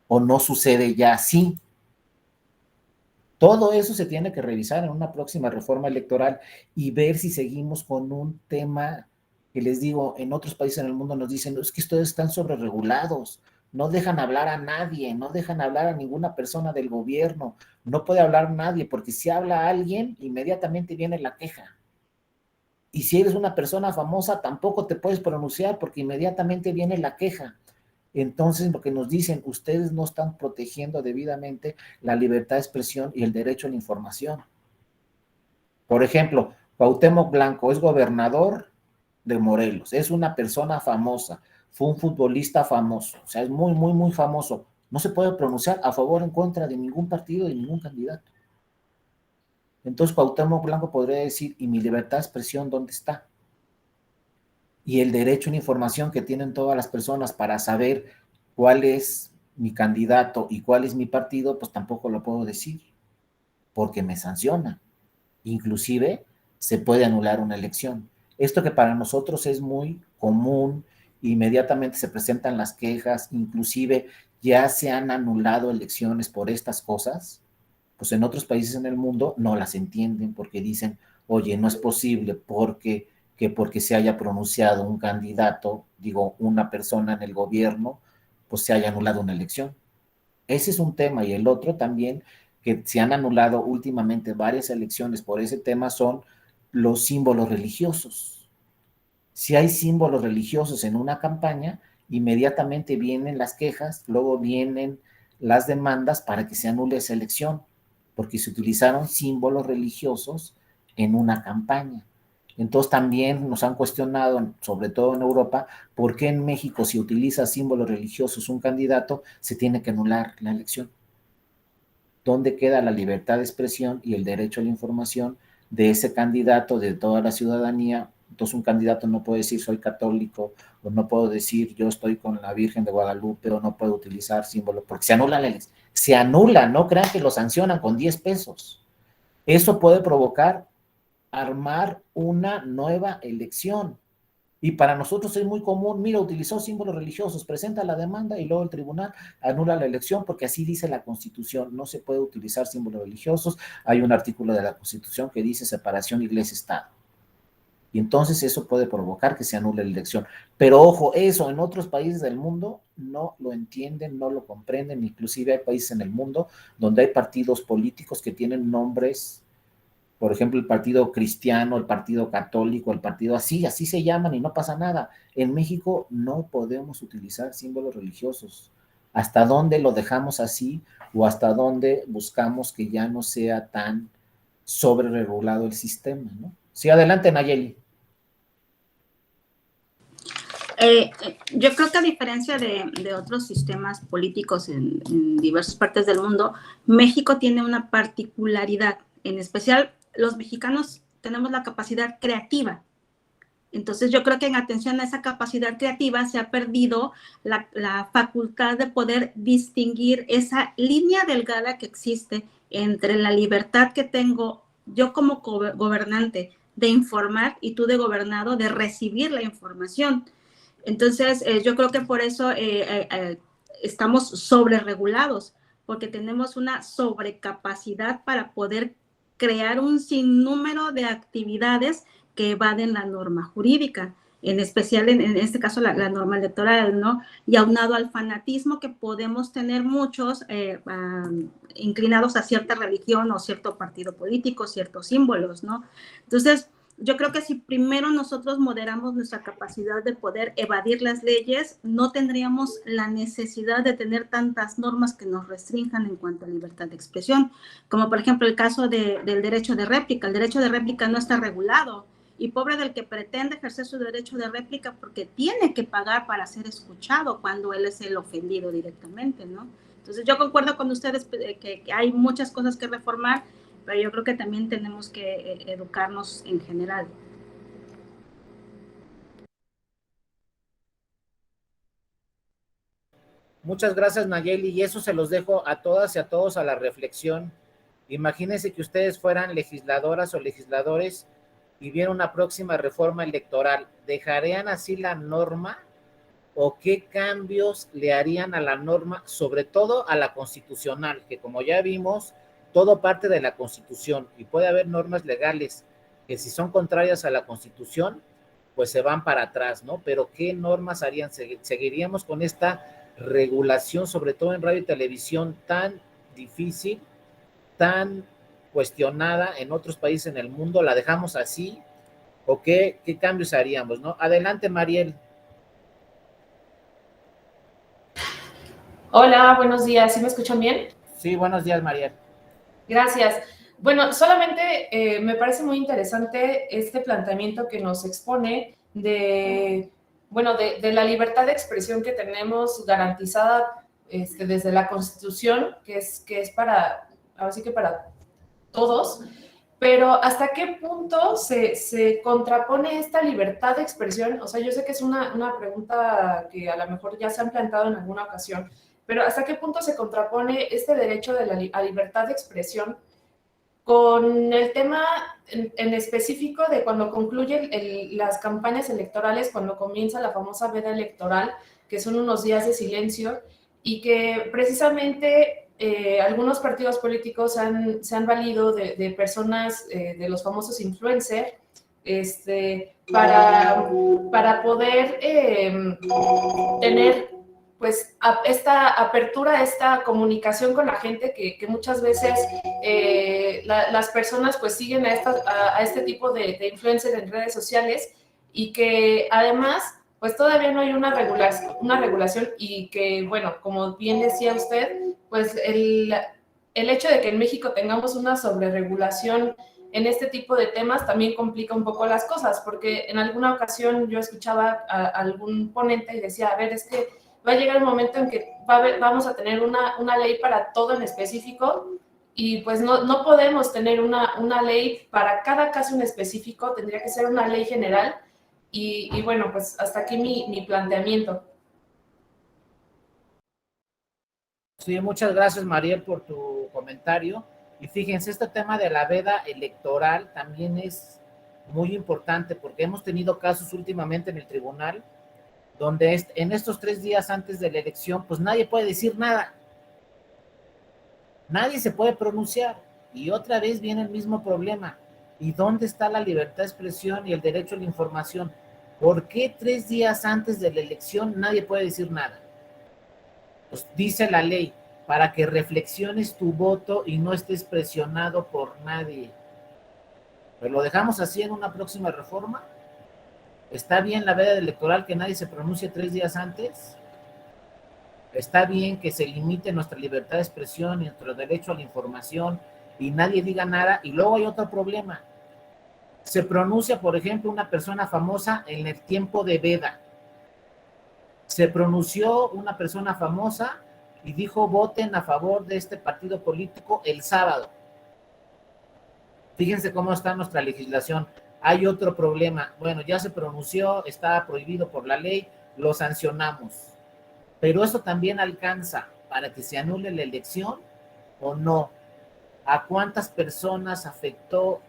o no sucede ya así. Todo eso se tiene que revisar en una próxima reforma electoral y ver si seguimos con un tema que, les digo, en otros países en el mundo nos dicen, es que ustedes están sobreregulados, no dejan hablar a nadie, no dejan hablar a ninguna persona del gobierno, no puede hablar nadie, porque si habla alguien, inmediatamente viene la queja. Y si eres una persona famosa, tampoco te puedes pronunciar porque inmediatamente viene la queja. Entonces, lo que nos dicen, ustedes no están protegiendo debidamente la libertad de expresión y el derecho a la información. Por ejemplo, Cuauhtémoc Blanco es gobernador de Morelos, es una persona famosa, fue un futbolista famoso, o sea, es muy, muy, muy famoso. No se puede pronunciar a favor o en contra de ningún partido, de ningún candidato. Entonces, Cuauhtémoc Blanco podría decir, ¿y mi libertad de expresión dónde está? Y el derecho a la información que tienen todas las personas para saber cuál es mi candidato y cuál es mi partido, pues tampoco lo puedo decir, porque me sanciona. Inclusive se puede anular una elección. Esto que para nosotros es muy común, inmediatamente se presentan las quejas, inclusive ya se han anulado elecciones por estas cosas, pues en otros países en el mundo no las entienden porque dicen, oye, no es posible porque se haya pronunciado un candidato, digo, una persona en el gobierno, pues se haya anulado una elección. Ese es un tema, y el otro también, que se han anulado últimamente varias elecciones por ese tema, son los símbolos religiosos. Si hay símbolos religiosos en una campaña, inmediatamente vienen las quejas, luego vienen las demandas para que se anule esa elección, porque se utilizaron símbolos religiosos en una campaña. Entonces también nos han cuestionado, sobre todo en Europa, por qué en México si utiliza símbolos religiosos un candidato, se tiene que anular la elección. ¿Dónde queda la libertad de expresión y el derecho a la información de ese candidato, de toda la ciudadanía? Entonces un candidato no puede decir soy católico, o no puedo decir yo estoy con la Virgen de Guadalupe, o no puedo utilizar símbolos, porque se anula la elección. Se anula, no crean que lo sancionan con 10 pesos. Eso puede provocar armar una nueva elección. Y para nosotros es muy común, mira, utilizó símbolos religiosos, presenta la demanda y luego el tribunal anula la elección porque así dice la Constitución, no se puede utilizar símbolos religiosos. Hay un artículo de la Constitución que dice separación iglesia-estado. Y entonces eso puede provocar que se anule la elección. Pero ojo, eso en otros países del mundo no lo entienden, no lo comprenden. Inclusive hay países en el mundo donde hay partidos políticos que tienen nombres, por ejemplo, el partido cristiano, el partido católico, el partido así se llaman y no pasa nada. En México no podemos utilizar símbolos religiosos. ¿Hasta dónde lo dejamos así o hasta dónde buscamos que ya no sea tan sobreregulado el sistema, ¿no? Sí, adelante, Nayeli. Yo creo que a diferencia de otros sistemas políticos en diversas partes del mundo, México tiene una particularidad. En especial, los mexicanos tenemos la capacidad creativa. Entonces, yo creo que en atención a esa capacidad creativa se ha perdido la facultad de poder distinguir esa línea delgada que existe entre la libertad que tengo yo como gobernante de informar y tú de gobernado de recibir la información. Entonces, yo creo que por eso estamos sobreregulados, porque tenemos una sobrecapacidad para poder crear un sinnúmero de actividades que evaden la norma jurídica, en especial en este caso la norma electoral, ¿no? Y aunado al fanatismo que podemos tener muchos inclinados a cierta religión o cierto partido político, ciertos símbolos, ¿no? Entonces, yo creo que si primero nosotros moderamos nuestra capacidad de poder evadir las leyes, no tendríamos la necesidad de tener tantas normas que nos restrinjan en cuanto a libertad de expresión, como por ejemplo el caso del derecho de réplica. El derecho de réplica no está regulado y pobre del que pretende ejercer su derecho de réplica porque tiene que pagar para ser escuchado cuando él es el ofendido directamente, ¿no? Entonces yo concuerdo con ustedes que hay muchas cosas que reformar, pero yo creo que también tenemos que educarnos en general. Muchas gracias, Nayeli, y eso se los dejo a todas y a todos a la reflexión. Imagínense que ustedes fueran legisladoras o legisladores y viera una próxima reforma electoral. ¿Dejarían así la norma o qué cambios le harían a la norma, sobre todo a la constitucional, que como ya vimos, todo parte de la Constitución y puede haber normas legales que si son contrarias a la Constitución, pues se van para atrás, ¿no? Pero ¿qué normas harían? ¿Seguiríamos con esta regulación, sobre todo en radio y televisión, tan difícil, tan cuestionada en otros países en el mundo? ¿La dejamos así o qué cambios haríamos, ¿no? Adelante, Mariel. Hola, buenos días. ¿Sí me escuchan bien? Sí, buenos días, Mariel. Gracias. Bueno, solamente me parece muy interesante este planteamiento que nos expone de la libertad de expresión que tenemos garantizada desde la Constitución, que es para, ahora sí que para todos, pero ¿hasta qué punto se contrapone esta libertad de expresión? O sea, yo sé que es una pregunta que a lo mejor ya se han planteado en alguna ocasión, pero ¿hasta qué punto se contrapone este derecho de a libertad de expresión con el tema en específico de cuando concluyen las campañas electorales, cuando comienza la famosa veda electoral, que son unos días de silencio, y que precisamente algunos partidos políticos se han valido de personas, de los famosos influencers, para poder tener pues esta apertura, esta comunicación con la gente que muchas veces las personas pues siguen a este tipo de influencers en redes sociales y que además pues todavía no hay una regulación y que bueno, como bien decía usted, pues el hecho de que en México tengamos una sobreregulación en este tipo de temas también complica un poco las cosas, porque en alguna ocasión yo escuchaba a algún ponente y decía, a ver, es que va a llegar un momento en que vamos a tener una ley para todo en específico y pues no podemos tener una ley para cada caso en específico, tendría que ser una ley general y bueno, pues hasta aquí mi planteamiento. Sí, muchas gracias, Mariel, por tu comentario. Y fíjense, este tema de la veda electoral también es muy importante porque hemos tenido casos últimamente en el tribunal donde en estos 3 días antes de la elección, pues nadie puede decir nada. Nadie se puede pronunciar. Y otra vez viene el mismo problema. ¿Y dónde está la libertad de expresión y el derecho a la información? ¿Por qué 3 días antes de la elección nadie puede decir nada? Pues dice la ley, para que reflexiones tu voto y no estés presionado por nadie. Pero lo dejamos así en una próxima reforma. ¿Está bien la veda electoral que nadie se pronuncie 3 días antes? ¿Está bien que se limite nuestra libertad de expresión y nuestro derecho a la información y nadie diga nada? Y luego hay otro problema. Se pronuncia, por ejemplo, una persona famosa en el tiempo de veda. Se pronunció una persona famosa y dijo voten a favor de este partido político el sábado. Fíjense cómo está nuestra legislación. Hay otro problema. Bueno, ya se pronunció, está prohibido por la ley, lo sancionamos. Pero eso también alcanza para que se anule la elección o no. ¿A cuántas personas afectó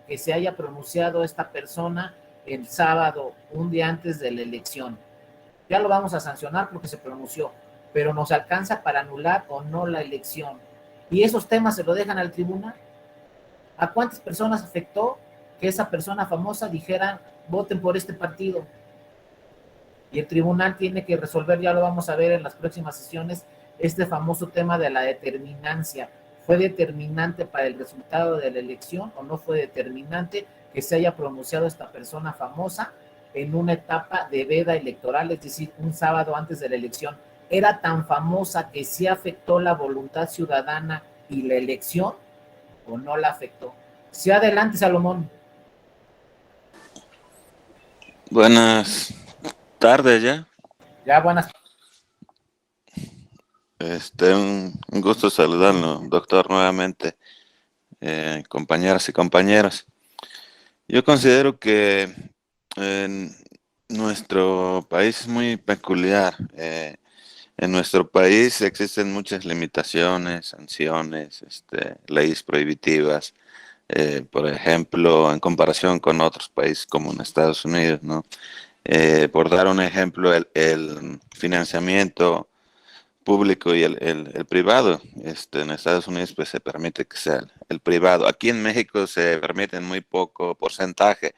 que se haya pronunciado esta persona el sábado, un día antes de la elección? Ya lo vamos a sancionar porque se pronunció, pero nos alcanza para anular o no la elección. Y esos temas se lo dejan al tribunal. ¿A cuántas personas afectó que esa persona famosa dijera voten por este partido? Y el tribunal tiene que resolver, ya lo vamos a ver en las próximas sesiones, este famoso tema de la determinancia. ¿Fue determinante para el resultado de la elección o no fue determinante que se haya pronunciado esta persona famosa en una etapa de veda electoral, es decir, un sábado antes de la elección? ¿Era tan famosa que sí afectó la voluntad ciudadana y la elección o no la afectó? Sí, adelante, Salomón. Buenas tardes ya. Ya, buenas. Un gusto saludarlo, doctor, nuevamente, compañeras y compañeros. Yo considero que nuestro país es muy peculiar. En nuestro país existen muchas limitaciones, sanciones, leyes prohibitivas. Por ejemplo, en comparación con otros países como en Estados Unidos, ¿no? Por dar un ejemplo, el financiamiento público y el privado. En Estados Unidos pues se permite que sea el privado. Aquí en México se permite en muy poco porcentaje,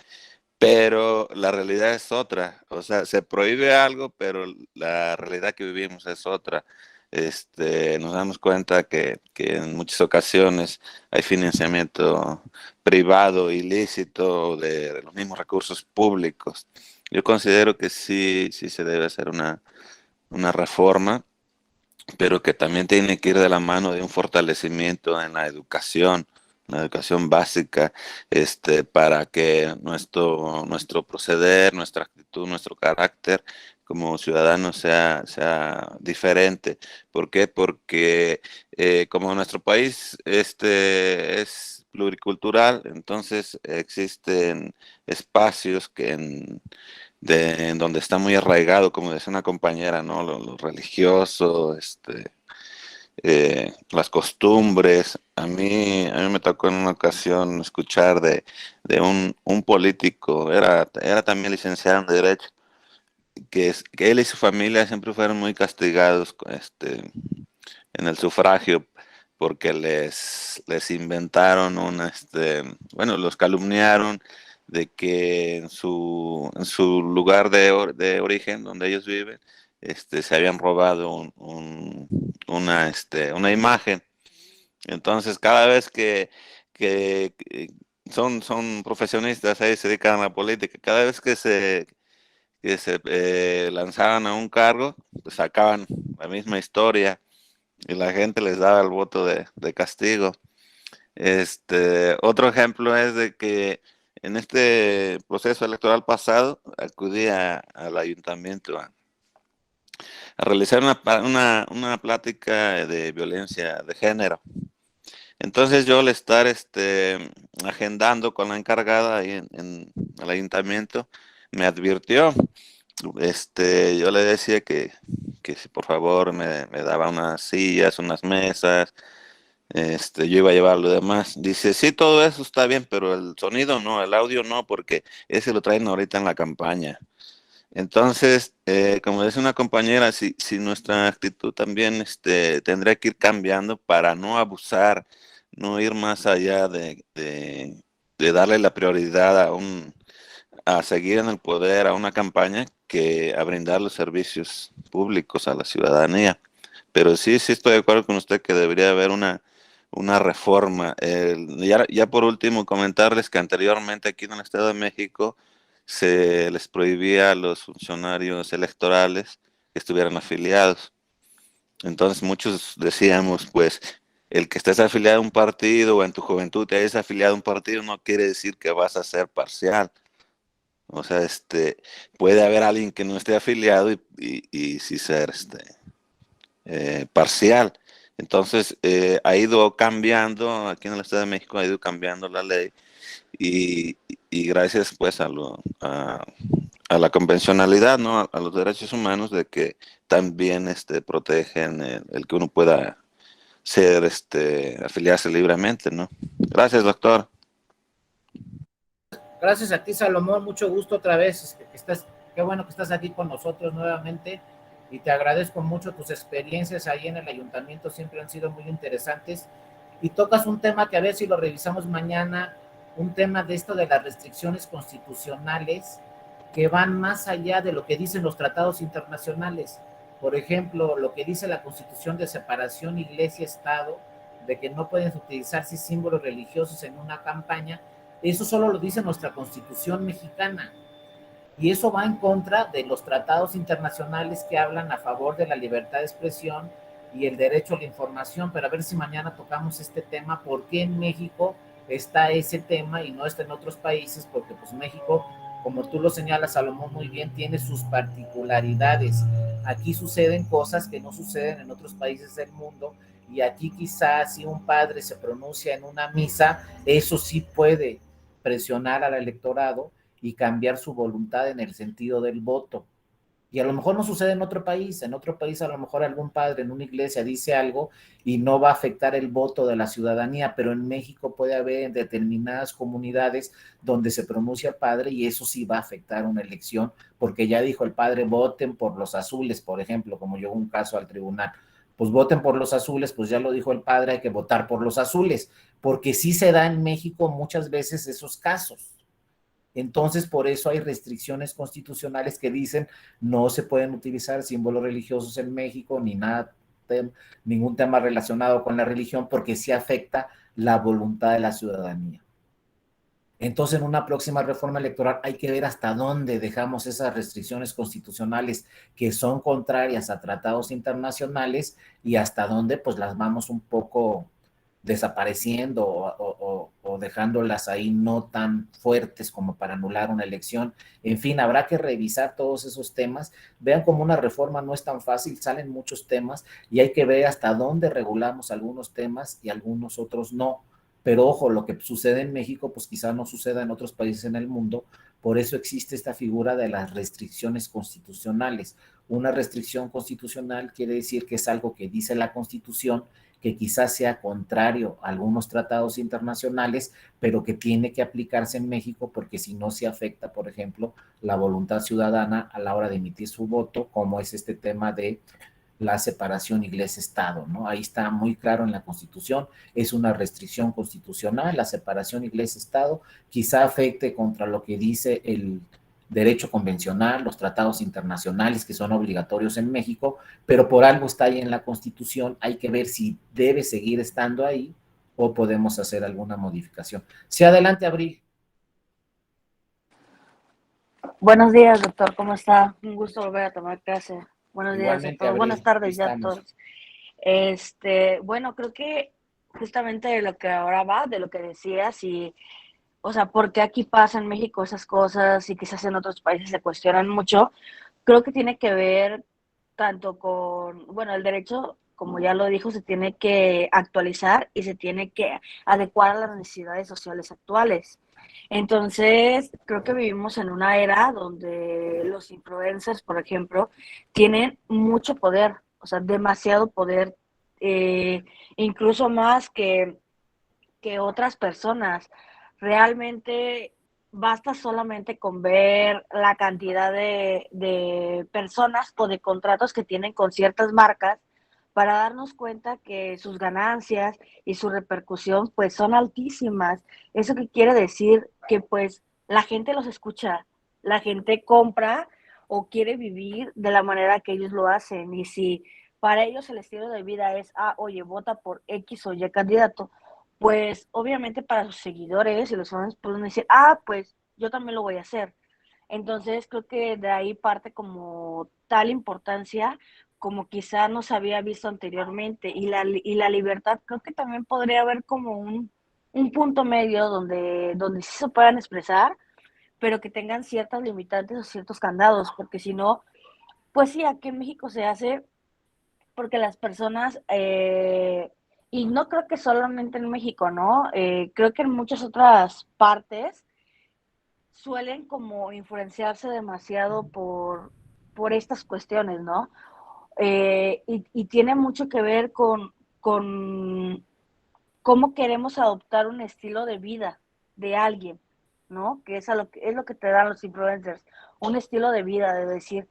pero la realidad es otra. O sea, se prohíbe algo, pero la realidad que vivimos es otra. nos damos cuenta que en muchas ocasiones hay financiamiento privado, ilícito, de los mismos recursos públicos. Yo considero que sí se debe hacer una reforma, pero que también tiene que ir de la mano de un fortalecimiento en la educación básica, para que nuestro proceder, nuestra actitud, nuestro carácter como ciudadanos sea diferente. ¿Por qué? Porque como nuestro país es pluricultural, entonces existen espacios en donde está muy arraigado, como decía una compañera, ¿no? Lo religioso, las costumbres. A mí me tocó en una ocasión escuchar de un político, era también licenciado en Derecho, que él y su familia siempre fueron muy castigados, en el sufragio, porque les inventaron bueno, los calumniaron de que en su lugar de origen, donde ellos viven, se habían robado una imagen. Entonces, cada vez que son profesionistas, ahí se dedican a la política, cada vez que se lanzaban a un cargo, pues sacaban la misma historia y la gente les daba el voto de castigo. Otro ejemplo es de que en este proceso electoral pasado acudí al ayuntamiento a realizar una plática de violencia de género. Entonces yo al estar agendando con la encargada ahí en el ayuntamiento, me advirtió. Yo le decía que si por favor me daba unas sillas, unas mesas, yo iba a llevar lo demás. Dice, sí, todo eso está bien, pero el sonido no, el audio no, porque ese lo traen ahorita en la campaña. Entonces, como dice una compañera, si nuestra actitud también tendría que ir cambiando para no abusar, no ir más allá de darle la prioridad a seguir en el poder, a una campaña, que a brindar los servicios públicos a la ciudadanía. Pero sí estoy de acuerdo con usted que debería haber una reforma. Ya por último, comentarles que anteriormente aquí en el Estado de México se les prohibía a los funcionarios electorales que estuvieran afiliados. Entonces muchos decíamos, pues, el que estés afiliado a un partido o en tu juventud te hayas afiliado a un partido no quiere decir que vas a ser parcial. O sea, puede haber alguien que no esté afiliado y sí ser parcial. Entonces, ha ido cambiando, aquí en el Estado de México ha ido cambiando la ley y gracias pues a la convencionalidad, ¿no? A los derechos humanos, de que también protegen el que uno pueda ser, afiliarse libremente, ¿no? Gracias, doctor. Gracias a ti, Salomón, mucho gusto otra vez, qué bueno que estás aquí con nosotros nuevamente, y te agradezco mucho tus experiencias ahí en el ayuntamiento, siempre han sido muy interesantes, y tocas un tema que a ver si lo revisamos mañana, un tema de esto de las restricciones constitucionales que van más allá de lo que dicen los tratados internacionales. Por ejemplo, lo que dice la Constitución de separación Iglesia-Estado, de que no pueden utilizarse símbolos religiosos en una campaña. Eso solo lo dice nuestra Constitución mexicana, y eso va en contra de los tratados internacionales que hablan a favor de la libertad de expresión y el derecho a la información. Pero a ver si mañana tocamos este tema, por qué en México está ese tema y no está en otros países, porque pues México, como tú lo señalas, Salomón, muy bien, tiene sus particularidades. Aquí suceden cosas que no suceden en otros países del mundo, y aquí quizás si un padre se pronuncia en una misa, eso sí puede presionar al electorado y cambiar su voluntad en el sentido del voto. Y a lo mejor no sucede en otro país a lo mejor algún padre en una iglesia dice algo y no va a afectar el voto de la ciudadanía, pero en México puede haber en determinadas comunidades donde se pronuncia el padre y eso sí va a afectar una elección, porque ya dijo el padre, voten por los azules, por ejemplo, como llegó un caso al tribunal, pues voten por los azules, pues ya lo dijo el padre, hay que votar por los azules, porque sí se da en México muchas veces esos casos. Entonces, por eso hay restricciones constitucionales que dicen no se pueden utilizar símbolos religiosos en México ni nada ningún tema relacionado con la religión, porque sí afecta la voluntad de la ciudadanía. Entonces, en una próxima reforma electoral hay que ver hasta dónde dejamos esas restricciones constitucionales que son contrarias a tratados internacionales y hasta dónde pues las vamos un poco desapareciendo o dejándolas ahí no tan fuertes como para anular una elección. En fin, habrá que revisar todos esos temas. Vean como una reforma no es tan fácil, salen muchos temas y hay que ver hasta dónde regulamos algunos temas y algunos otros no. Pero ojo, lo que sucede en México, pues quizá no suceda en otros países en el mundo, por eso existe esta figura de las restricciones constitucionales. Una restricción constitucional quiere decir que es algo que dice la Constitución, que quizás sea contrario a algunos tratados internacionales, pero que tiene que aplicarse en México porque si no se afecta, por ejemplo, la voluntad ciudadana a la hora de emitir su voto, como es este tema de la separación iglesia-estado, ¿no? Ahí está muy claro en la Constitución, es una restricción constitucional, la separación iglesia-estado, quizá afecte contra lo que dice el derecho convencional, los tratados internacionales que son obligatorios en México, pero por algo está ahí en la Constitución, hay que ver si debe seguir estando ahí o podemos hacer alguna modificación. Sí, adelante, Abril. Buenos días, doctor, ¿cómo está? Un gusto volver a tomar clase. Buenos días a Igualmente, todos, buenas Abril, aquí tardes ya a estamos. todos. Bueno, creo que justamente de lo que ahora va, de lo que decías, y, o sea, ¿por qué aquí pasa en México esas cosas y quizás en otros países se cuestionan mucho? Creo que tiene que ver tanto con, bueno, el derecho, como ya lo dijo, se tiene que actualizar y se tiene que adecuar a las necesidades sociales actuales. Entonces, creo que vivimos en una era donde los influencers, por ejemplo, tienen mucho poder, o sea, demasiado poder, eh, incluso más que otras personas. Realmente basta solamente con ver la cantidad de personas o de contratos que tienen con ciertas marcas para darnos cuenta que sus ganancias y su repercusión pues son altísimas. ¿Eso qué quiere decir? Que pues la gente los escucha, la gente compra o quiere vivir de la manera que ellos lo hacen. Y si para ellos el estilo de vida es, oye, vota por X o Y candidato, pues obviamente para sus seguidores y los fans pueden decir, pues yo también lo voy a hacer. Entonces creo que de ahí parte como tal importancia como quizá no se había visto anteriormente. Y la libertad creo que también podría haber como un punto medio donde sí se puedan expresar, pero que tengan ciertas limitantes o ciertos candados, porque si no, pues sí, aquí en México se hace porque las personas, y no creo que solamente en México, ¿no? Creo que en muchas otras partes suelen como influenciarse demasiado por estas cuestiones, ¿no? Y tiene mucho que ver con cómo queremos adoptar un estilo de vida de alguien, ¿no? Que es lo que te dan los influencers, un estilo de vida, de decir,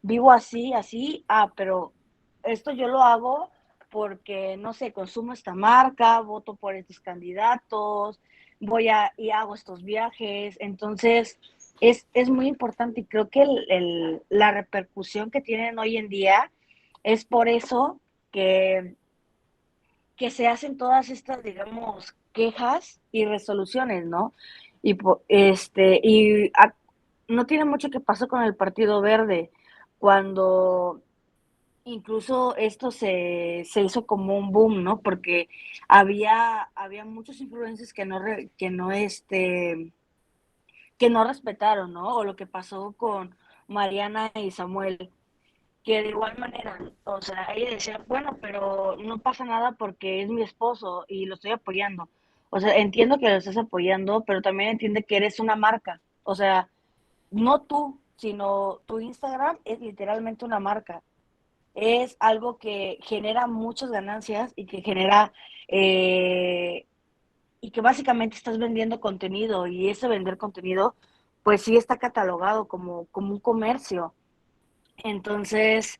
vivo así, así, pero esto yo lo hago porque, no sé, consumo esta marca, voto por estos candidatos, y hago estos viajes. Entonces, es muy importante y creo que la repercusión que tienen hoy en día es por eso que, que se hacen todas estas, digamos, quejas y resoluciones, ¿no? No tiene mucho que pasó con el Partido Verde, cuando incluso esto se hizo como un boom, ¿no? Porque había muchos influencers que no respetaron, ¿no? O lo que pasó con Mariana y Samuel, que de igual manera, o sea, ella decía, bueno, pero no pasa nada porque es mi esposo y lo estoy apoyando. O sea, entiendo que lo estás apoyando, pero también entiende que eres una marca. O sea, no tú, sino tu Instagram es literalmente una marca. Es algo que genera muchas ganancias y que genera, y que básicamente estás vendiendo contenido, y ese vender contenido, pues sí está catalogado como un comercio. Entonces,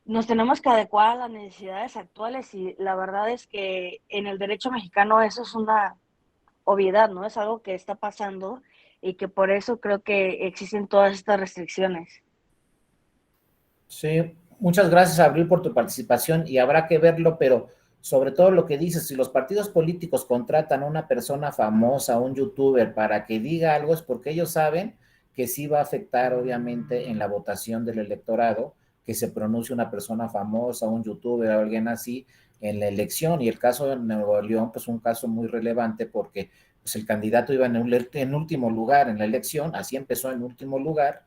nos tenemos que adecuar a las necesidades actuales, y la verdad es que en el derecho mexicano eso es una obviedad, ¿no? Es algo que está pasando y que por eso creo que existen todas estas restricciones. Sí, muchas gracias, Abril, por tu participación y habrá que verlo, pero sobre todo lo que dices, si los partidos políticos contratan a una persona famosa, un youtuber, para que diga algo, es porque ellos saben que sí va a afectar, obviamente, en la votación del electorado, que se pronuncie una persona famosa, un youtuber o alguien así en la elección. Y el caso de Nuevo León, pues un caso muy relevante porque pues, el candidato iba en último lugar en la elección, así empezó en último lugar,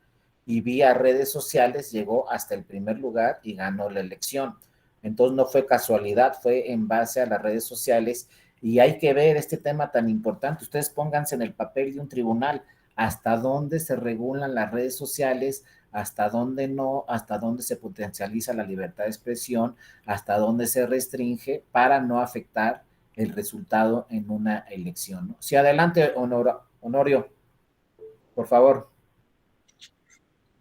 y vía redes sociales llegó hasta el primer lugar y ganó la elección. Entonces no fue casualidad, fue en base a las redes sociales y hay que ver este tema tan importante. Ustedes pónganse en el papel de un tribunal, hasta dónde se regulan las redes sociales, hasta dónde no, hasta dónde se potencializa la libertad de expresión, hasta dónde se restringe para no afectar el resultado en una elección, ¿no? Sí, adelante, Honorio, por favor.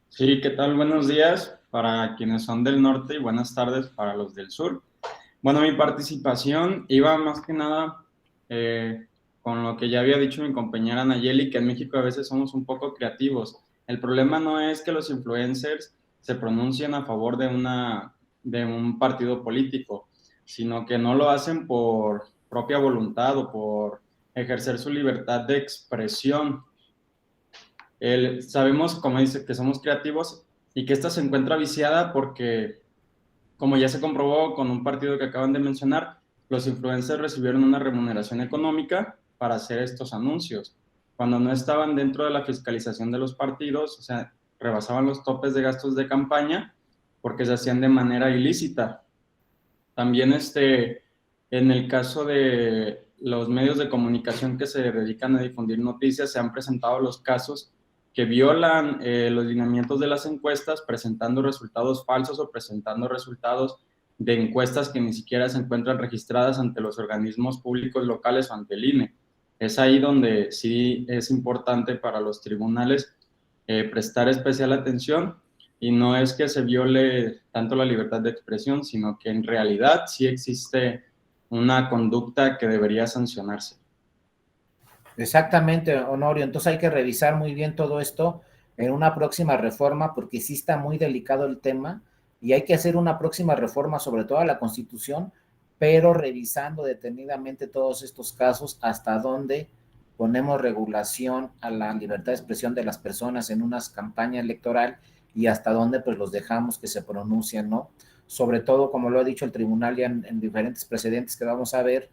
Sí, ¿qué tal? Buenos días para quienes son del norte y buenas tardes para los del sur. Bueno, mi participación iba más que nada con lo que ya había dicho mi compañera Nayeli, que en México a veces somos un poco creativos. El problema no es que los influencers se pronuncien a favor de un partido político, sino que no lo hacen por propia voluntad o por ejercer su libertad de expresión. Sabemos, como dice, que somos creativos y que esta se encuentra viciada porque, como ya se comprobó con un partido que acaban de mencionar, los influencers recibieron una remuneración económica para hacer estos anuncios. Cuando no estaban dentro de la fiscalización de los partidos, o sea, rebasaban los topes de gastos de campaña porque se hacían de manera ilícita. También en el caso de los medios de comunicación que se dedican a difundir noticias, se han presentado los casos que violan los lineamientos de las encuestas, presentando resultados falsos o presentando resultados de encuestas que ni siquiera se encuentran registradas ante los organismos públicos locales o ante el INE. Es ahí donde sí es importante para los tribunales prestar especial atención, y no es que se viole tanto la libertad de expresión, sino que en realidad sí existe una conducta que debería sancionarse. Exactamente, Honorio. Entonces hay que revisar muy bien todo esto en una próxima reforma, porque sí está muy delicado el tema y hay que hacer una próxima reforma sobre todo a la Constitución, pero revisando detenidamente todos estos casos, hasta dónde ponemos regulación a la libertad de expresión de las personas en una campaña electoral y hasta dónde pues los dejamos que se pronuncien, ¿no? Sobre todo, como lo ha dicho el tribunal ya en diferentes precedentes que vamos a ver,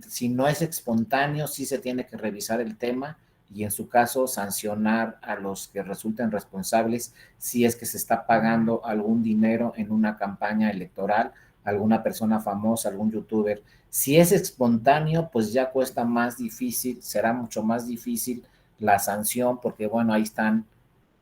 si no es espontáneo, sí se tiene que revisar el tema y en su caso sancionar a los que resulten responsables si es que se está pagando algún dinero en una campaña electoral, alguna persona famosa, algún youtuber. Si es espontáneo, pues ya cuesta más difícil, será mucho más difícil la sanción, porque bueno, ahí están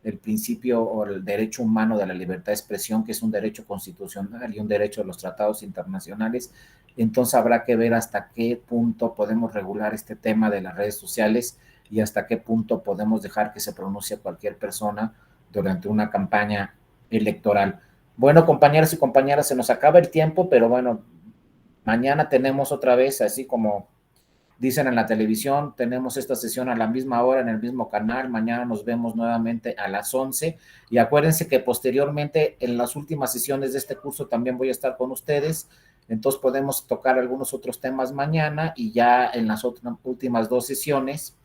el principio o el derecho humano de la libertad de expresión, que es un derecho constitucional y un derecho de los tratados internacionales. Entonces habrá que ver hasta qué punto podemos regular este tema de las redes sociales y hasta qué punto podemos dejar que se pronuncie cualquier persona durante una campaña electoral. Bueno, compañeros y compañeras, se nos acaba el tiempo, pero bueno, mañana tenemos otra vez, así como dicen en la televisión, tenemos esta sesión a la misma hora en el mismo canal. Mañana nos vemos nuevamente a las 11 y acuérdense que posteriormente en las últimas sesiones de este curso también voy a estar con ustedes, entonces podemos tocar algunos otros temas mañana y ya en las últimas 2 sesiones,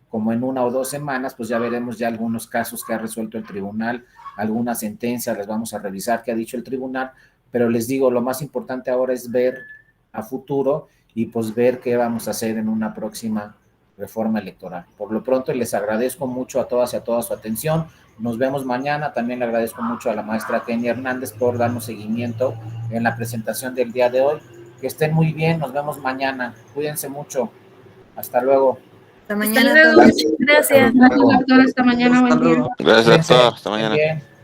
como en 1 o 2 semanas, pues ya veremos ya algunos casos que ha resuelto el tribunal, algunas sentencias, les vamos a revisar qué ha dicho el tribunal, pero les digo, lo más importante ahora es ver a futuro y pues ver qué vamos a hacer en una próxima reforma electoral. Por lo pronto les agradezco mucho a todas y a toda su atención. Nos vemos mañana. También le agradezco mucho a la maestra Kenia Hernández por darnos seguimiento en la presentación del día de hoy. Que estén muy bien. Nos vemos mañana. Cuídense mucho. Hasta luego. Hasta mañana. Hasta luego. Gracias. Gracias, doctor. Hasta mañana. Buen día. Gracias, doctor. Hasta mañana. Bien.